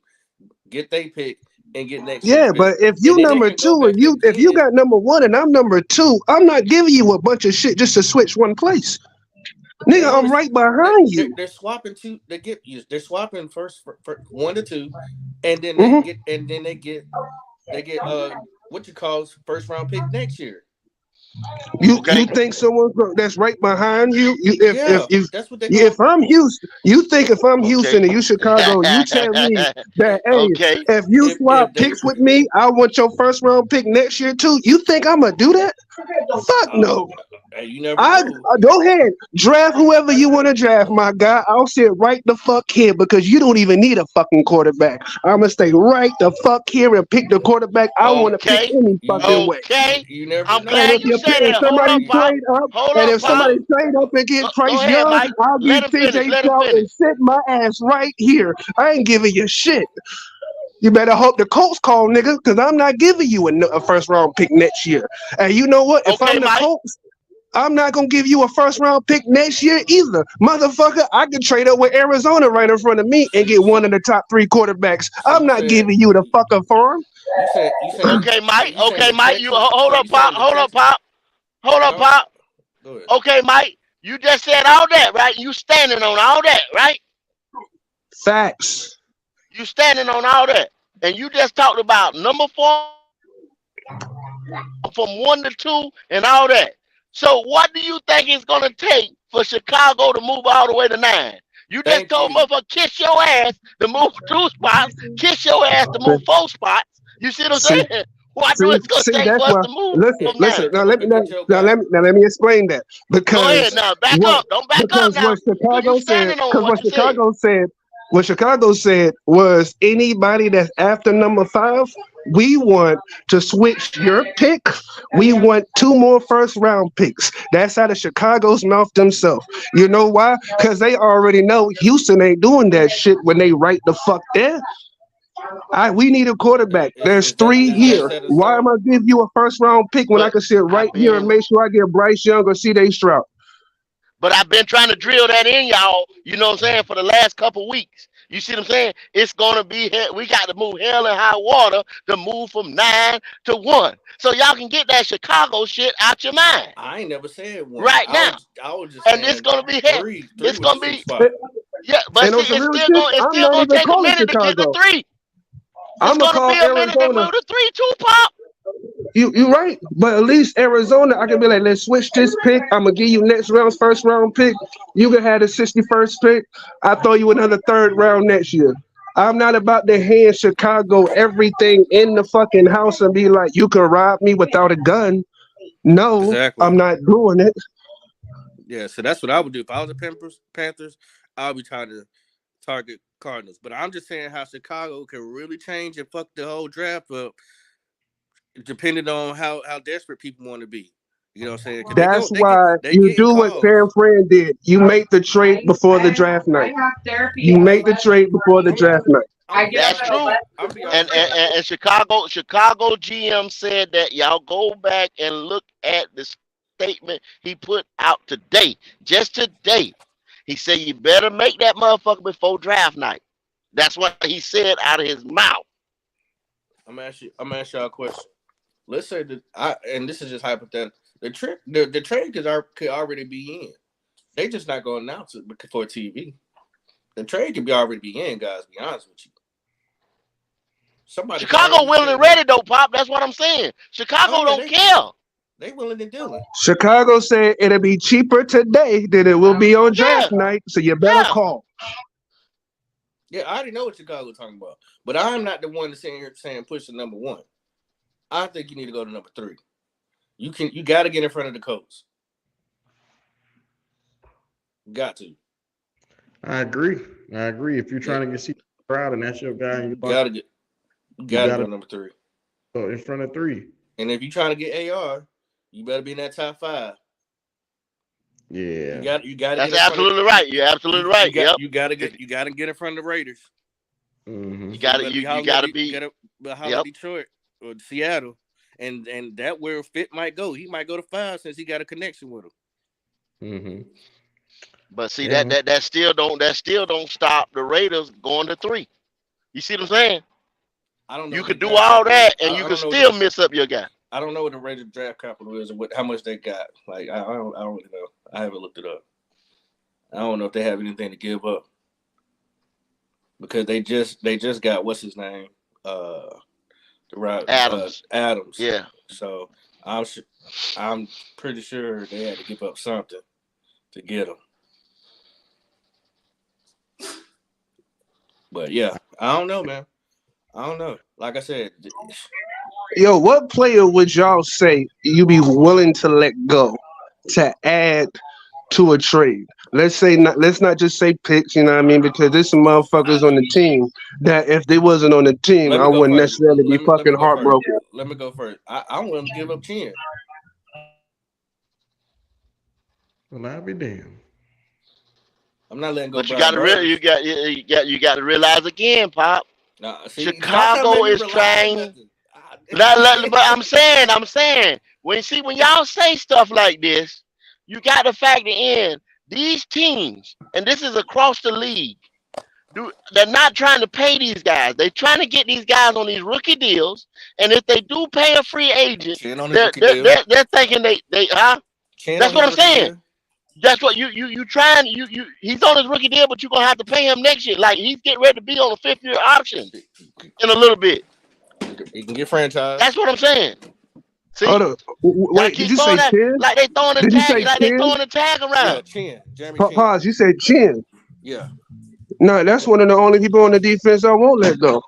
get they pick, and get next.
Yeah, but if you number 2 and if you got number 1 and I'm number 2, I'm not giving you a bunch of shit just to switch one place. Nigga, I'm right behind you.
They're swapping 2. They're swapping first for 1 to 2, and then they get what you call first round pick next year.
You think someone that's right behind you? If
that's what they
if I'm Houston, you think if I'm Houston and you Chicago, you tell me that hey, if you swap picks with me, I want your first round pick next year too. You think I'm gonna do that? Fuck no.
You never know.
Go ahead, draft whoever you want to draft, my guy. I'll sit right the fuck here because you don't even need a fucking quarterback. I'm gonna stay right the fuck here and pick the quarterback I want to pick any fucking way.
You never
I'm
know.
glad you said that.
Somebody trade up, and if somebody trade up and get Price Young, I'll get CJ Stroud and sit my ass right here. I ain't giving you shit. You better hope the Colts call, nigga, because I'm not giving you a first round pick next year. And you know what? If I'm the Colts, I'm not gonna give you a first round pick next year either, motherfucker. I can trade up with Arizona right in front of me and get one of the top 3 quarterbacks. I'm not giving you the fucking farm.
You said,
okay, Mike. Okay, Mike. You hold up, Pop. Okay, Mike. You just said all that, right? You standing on all that, right?
Facts.
You standing on all that, and you just talked about number 4 from 1 to 2 and all that. So what do you think it's gonna take for Chicago to move all the way to 9? You just told motherfucker kiss your ass to move 2 spots, kiss your ass to move 4 spots. You see what I'm saying? What do it's gonna take for us to move?
Listen. Now let me explain that. Because
go ahead now, back up. Don't back up now.
What Chicago said. What Chicago said was anybody that's after number 5, we want to switch your pick. We want 2 more first round picks. That's out of Chicago's mouth themselves. You know why? Because they already know Houston ain't doing that shit when they right the fuck there. We need a quarterback. There's 3
Is that
here.
set in
Why am
stone?
I give you a first round pick when I
But
can sit right
I've
here and
been
make sure I get Bryce Young or C.J. Stroud?
But I've been trying to drill that in y'all, you know what I'm saying, for the last couple weeks. You see what I'm saying? It's gonna be we got to move hell and high water to move from 9 to 1. So y'all can get that Chicago shit out your mind
I ain't never said 1.
right now.
I was just
And it's
saying
gonna be hell.
3. 3
It's
was the
gonna
sweet
be
spot.
yeah, but
And
see,
on some real shit,
it's
I'm
still
not
gonna
even
take a
calling
minute to get to
Chicago.
3. It's
I'm gonna
gonna be
call
a minute to
Arizona.
move to 3 too, Pop.
You right, but at least Arizona, I can be like, let's switch this pick. I'm gonna give you next round's first round pick. You can have the 61st pick. I throw you another third round next year. I'm not about to hand Chicago everything in the fucking house and be like, you can rob me without a gun. No,
Exactly.
I'm not doing it.
Yeah, so that's what I would do. If I was the Panthers, I would be trying to target Cardinals. But I'm just saying how Chicago can really change and fuck the whole draft up, depending on how desperate people want to be. You know what I'm saying? Because
That's
they get
why
they
you
getting
do what
calls.
San Fran did. You make the trade before the draft night. You make the trade before the
I'm
draft night.
I'm be
That's
honest.
true.
I'm be
And,
honest
and
though.
and Chicago GM said that y'all go back and look at the statement he put out today, just today. He said you better make that motherfucker before draft night. That's what he said out of his mouth.
I'm gonna ask y'all a question. Let's say that and this is just hypothetical. The trade could already be in. They just not gonna announce it for TV. The trade could be already be in, guys. Be honest with you. Somebody could
Chicago
already
willing
set
and
it up.
ready though, Pop. That's what I'm saying.
Oh
Chicago
yeah,
don't care.
they willing and dealing.
Chicago said it'll be cheaper today than it will be on
Yeah,
draft night, so you better
yeah.
call.
Yeah, I already know what Chicago's talking about. But I'm not the one to sit here saying push the number 1. I think you need to go to number 3. You got to get in front of the Colts. Got to.
I agree. If you're trying to get C Stroud and that's your guy, and
You
you
gotta go
gotta
number 3.
go in front of 3.
And if you're trying to get AR, you better be in that top 5.
Yeah.
You got to
That's
get in front of
absolutely right. You're absolutely right. Yep.
you got to get in front of the Raiders.
Mm-hmm.
You gotta be.
Holler
Yep.
Detroit or Seattle, and that where Fit might go. He might go to 5 since he got a connection with him.
Mm-hmm.
But see
Yeah.
that still don't stop the Raiders going to 3. You see what I'm saying?
I don't know.
You
What the
could do
draft
all
capital is.
that and you
I
could
don't know.
still miss up your guy.
I don't know what the Raiders draft capital is or how much they got. Like I don't really know. I haven't looked it up. I don't know if they have anything to give up because they just got what's his name,
Adams.
Adams.
Yeah.
So I'm pretty sure they had to give up something to get him. But yeah, I don't know, man. I don't know. Like I said,
Yo, what player would y'all say you be willing to let go to add to a trade? Let's not just say picks, you know what I mean? Because there's some motherfuckers on the team that if they wasn't on the team,
let
I
me go
wouldn't
first.
necessarily be
Let me
fucking
go first.
heartbroken.
Let me go first. I want to give up 10.
Well, I'll be damned.
I'm not letting go.
But you
Brian
got to
Burns.
you got to realize again, Pop.
Nah, see,
Chicago is trying. But I'm saying when y'all say stuff like this, you got to factor in these teams, and this is across the league. They're not trying to pay these guys. They're trying to get these guys on these rookie deals, and if they do pay a free agent, they're thinking That's what I'm saying. That's what you trying he's on his rookie deal, but you're gonna have to pay him next year. Like he's getting ready to be on a 5th-year option in a little bit.
He can get franchised.
That's what I'm saying. See,
Hold up. Wait, did you say
that,
10?
like they throwing the
Did you
tag,
say
like they
10?
throwing the tag around.
Yeah, Chin. Jeremy Chin.
Pause, you said 10.
Yeah.
No, that's one of the only people on the defense I won't let go.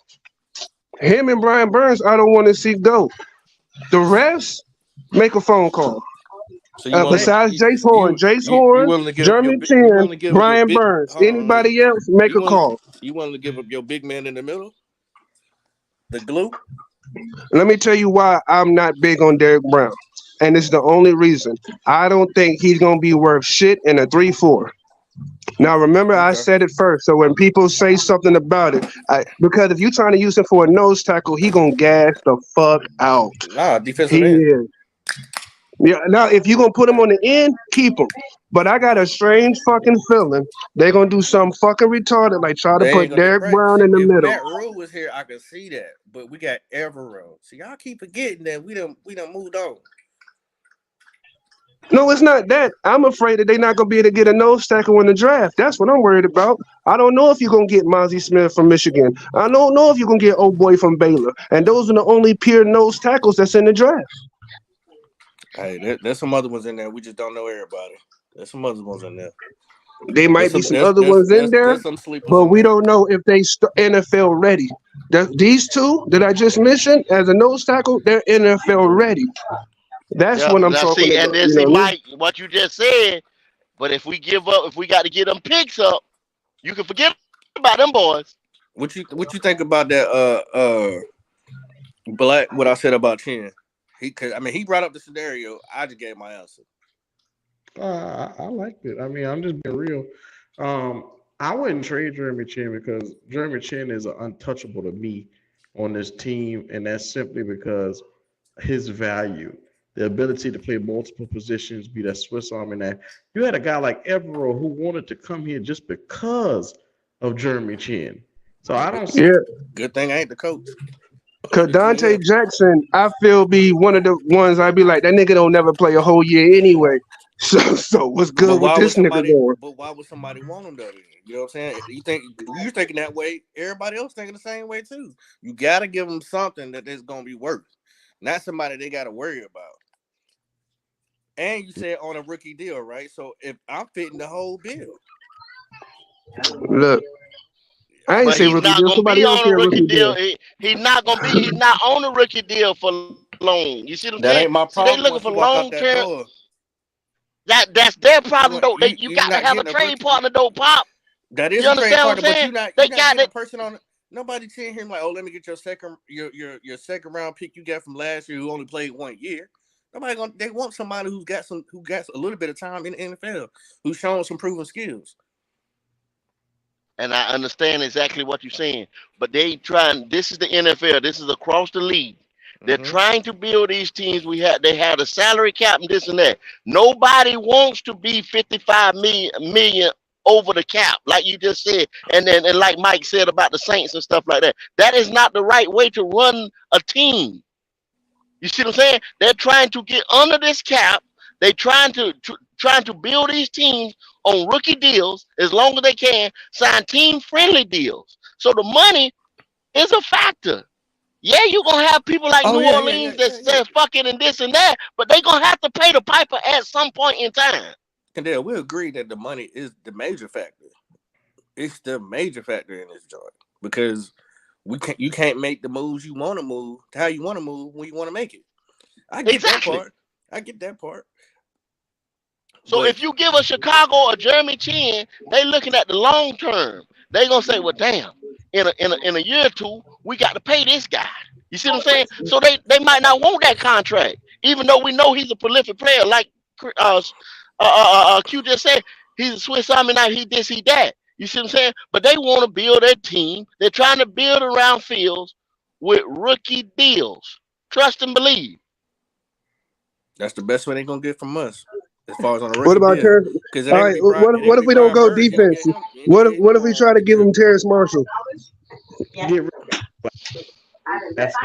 Him and Brian Burns, I don't want to see go. The rest, make a phone call.
So
besides Jace Horn,
you willing to give
Jeremy
you willing
Chin,
to give your
Brian
big,
Burns,
hold on,
anybody else, make
you
a
willing,
call.
You willing to give up your big man in the middle? The glue?
Let me tell you why I'm not big on Derek Brown. And it's the only reason. I don't think he's going to be worth shit in a 3-4. Now, remember, I
Okay.
said it first. So when people say something about it, because if you're trying to use him for a nose tackle, he going to gas the fuck out.
Nah, defensive
He
end.
is. Yeah. Now, if you're going to put him on the end, keep him. But I got a strange fucking feeling they're going to do something fucking retarded, like try to
They ain't
put
gonna do
Derek
right.
Brown
See,
in the
if
middle.
Matt Rule was here, I could see that. But we got Evero. See, y'all keep forgetting that we done moved on.
No, it's not that. I'm afraid that they're not going to be able to get a nose tackle in the draft. That's what I'm worried about. I don't know if you're going to get Mozzie Smith from Michigan. I don't know if you're going to get old boy from Baylor. And those are the only pure nose tackles that's in the draft.
Hey, there's some other ones in there. We just don't know everybody. There's some other ones in there.
There might be some other ones in there,
There's some sleepers
but
in
we
there.
don't know if they NFL ready. These two that I just mentioned as a nose tackle, they're NFL ready. That's
Yeah.
what I'm
Now
talking
see, and
about.
then see, Mike, what you just said. But if we give up, if we got to get them picks up, you can forget about them boys.
What you think about that? Black. What I said about Chin. He brought up the scenario. I just gave my answer.
I liked it. I mean, I'm just being real. I wouldn't trade Jeremy Chin because Jeremy Chin is untouchable to me on this team, and that's simply because his value, the ability to play multiple positions, be that Swiss Army knife. You had a guy like Evero who wanted to come here just because of Jeremy Chin. So I don't see.
Yeah,
Good thing I ain't the coach.
because
The
Dante
GM.
Jackson, I feel be one of the ones I'd be like, that nigga don't never play a whole year anyway. So what's
But
good with
why would
this nigga
somebody?
going?
But why would somebody want him though? Then? You know what I'm saying? You're thinking that way. Everybody else thinking the same way too. You gotta give them something that is gonna be worth, not somebody they gotta worry about. And you said on a rookie deal, right? So if I'm fitting the whole bill,
Look, I ain't
But
say
he's
rookie
not
deal.
gonna
Somebody
be
else
on
said
a rookie
rookie
deal.
deal.
He's not gonna be. He's not on a rookie deal for long. You see what I'm saying?
that ain't my
See, they
problem.
looking
Once
for
you walk out
long
that
term.
door,
That's their problem though. You
you're
got to
not
have a
getting a
trade
rookie.
partner though, Pop.
That is
You
a trade
understand what I'm
partner, but
saying?
you're
They
not
got
getting a
it.
person on. Nobody seeing him like, oh, let me get your second round pick you got from last year who only played 1 year. Nobody gonna. They want somebody who got a little bit of time in the NFL, who's shown some proven skills.
And I understand exactly what you're saying. But they trying. This is the NFL. This is across the league. They're
Mm-hmm.
trying to build these teams. They had a salary cap and this and that. Nobody wants to be 55 million over the cap, like you just said. And like Mike said about the Saints and stuff like that. That is not the right way to run a team. You see what I'm saying? They're trying to get under this cap. They're trying to build these teams on rookie deals as long as they can, sign team friendly deals. So the money is a factor. Yeah, you're gonna have people like
Oh
New
yeah, yeah, yeah,
Orleans that
yeah, yeah.
says fuck it and this and that, but they gonna have to pay the piper at some point in time.
Kendall, we agree that the money is the major factor. It's the major factor in this joint because you can't make the moves you want to move to how you want to move when you want to make it. I get that
Exactly.
part. I get that part.
So
But
if you give a Chicago or Jeremy Chin, they looking at the long term. They gonna say, well, damn, in a year or two, we got to pay this guy. You see what I'm saying? So they might not want that contract, even though we know he's a prolific player. Like Q just said, he's a Swiss Army knife. He this, he that. You see what I'm saying? But they want to build their team. They're trying to build around Fields with rookie deals. Trust and believe.
that's the best way they're gonna get from us as far as on a
What
rookie
about
deal.
Terrence?
Because it
All
ain't gonna
right,
be Brian. It ain't
what
gonna
if
be
we don't
Brian
go
Burns. You ain't gonna
defense?
get him. You ain't gonna get him
What if we try to give him Terrence Marshall?
Get rid that's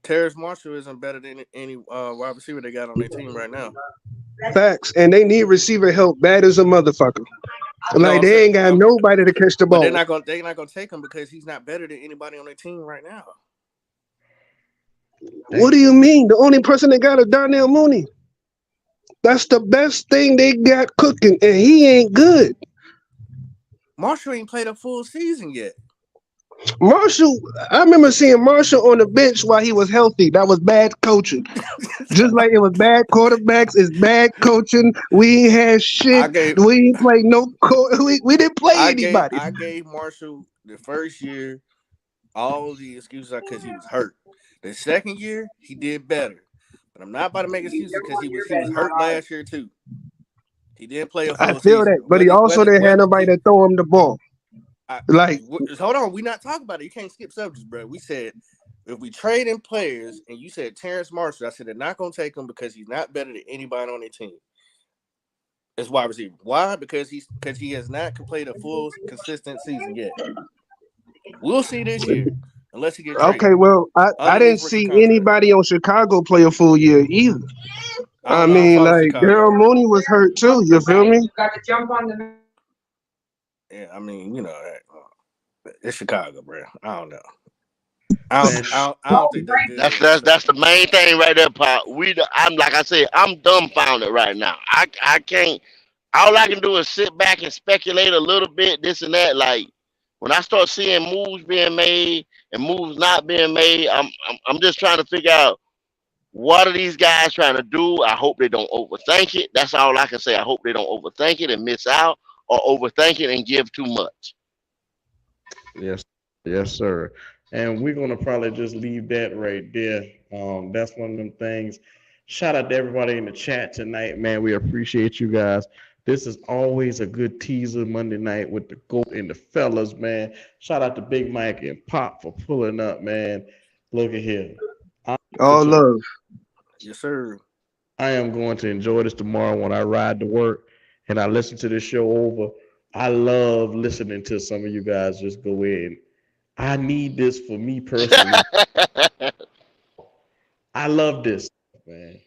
Terrence Marshall isn't better than any wide receiver they got on their team right now.
Facts, and they need receiver help bad as a motherfucker.
No,
Like
I'm
they
saying,
ain't got nobody to catch the
but they're
ball.
not gonna take him because he's not better than anybody on their team right now.
What do you mean? The only person they got is Darnell Mooney. That's the best thing they got cooking, and he ain't good.
Marshall ain't played a full season yet.
Marshall, I remember seeing Marshall on the bench while he was healthy. That was bad coaching. Just like it was bad quarterbacks, it's bad coaching. We ain't had
I
shit.
gave
We ain't play no. We didn't play anybody.
I gave Marshall the first year all the excuses are because he was hurt. The second year he did better, but I'm not about to make excuses because he was hurt last year too. He didn't play a
I
full
feel
season.
that, but he also didn't have nobody
He,
to throw him the ball. Like,
hold on, we not talking about it. You can't skip subjects, bro. We said if we trade in players, and you said Terrence Marshall, I said they're not gonna take him because he's not better than anybody on their team. As wide receiver. Why? Because he has not completed a full consistent season yet. We'll see this year, unless he gets traded.
okay, well, I didn't
Underneath rookie
see
contract.
anybody on Chicago play a full year either.
I
I
don't know. I
mean,
follow
like
Chicago.
Daryl Mooney was hurt too. You feel me?
Yeah, I mean, you know, it's Chicago, bro. I don't know. I don't think they're good enough to
That's
trade
the
him.
main thing right there, Pop. I'm like I said, I'm dumbfounded right now. I can't. All I can do is sit back and speculate a little bit, this and that. Like when I start seeing moves being made and moves not being made, I'm just trying to figure out what are these guys trying to do. I hope they don't overthink it. That's all I can say. I hope they don't overthink it and miss out, or overthink it and give too much.
Yes, yes, sir. And we're gonna probably just leave that right there. That's one of them things. Shout out to everybody in the chat tonight, man. We appreciate you guys. This is always a good teaser Monday night with the GOAT and the fellas, man. Shout out to Big Mike and Pop for pulling up, man. Look at here. I'm going
All
to,
love.
Yes, sir.
I am going to enjoy this tomorrow when I ride to work and I listen to this show over. I love listening to some of you guys just go in. I need this for me personally. I love this, man.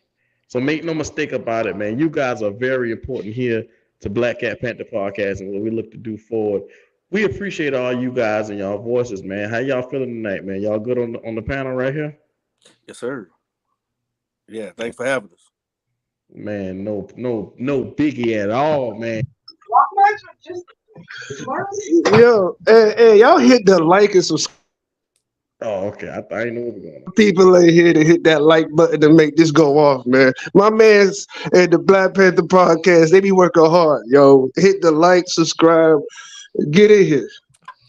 So make no mistake about it, man. You guys are very important here to Black Cat Panther Podcast and what we look to do forward. We appreciate all you guys and y'all voices, man. How y'all feeling tonight, man? Y'all good on the panel right here?
Yes, sir. Yeah, thanks for having us.
Man, no biggie at all, man.
Yo, hey, y'all hit the like and subscribe.
Oh, okay. I didn't know what was going on.
People ain't here to hit that like button to make this go off, man. My man's at the Black Panther Podcast, they be working hard, yo. Hit the like, subscribe, get in here.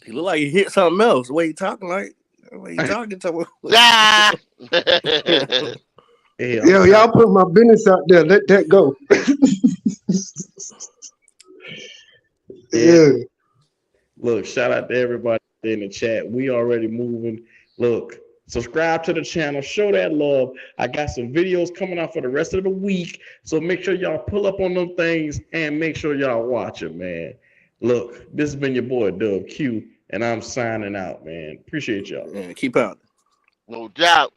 He look like he hit something else. The way he talking like, the way he talking to
Ah!
Hey,
Yo, y'all put my business out there. Let that go.
yeah.
Yeah.
Look, shout out to everybody in the chat. We already moving. Look, subscribe to the channel. Show that love. I got some videos coming out for the rest of the week. So make sure y'all pull up on them things and make sure y'all watch it, man. Look, this has been your boy Dub Q, and I'm signing out, man. Appreciate y'all.
Yeah, keep out.
No doubt.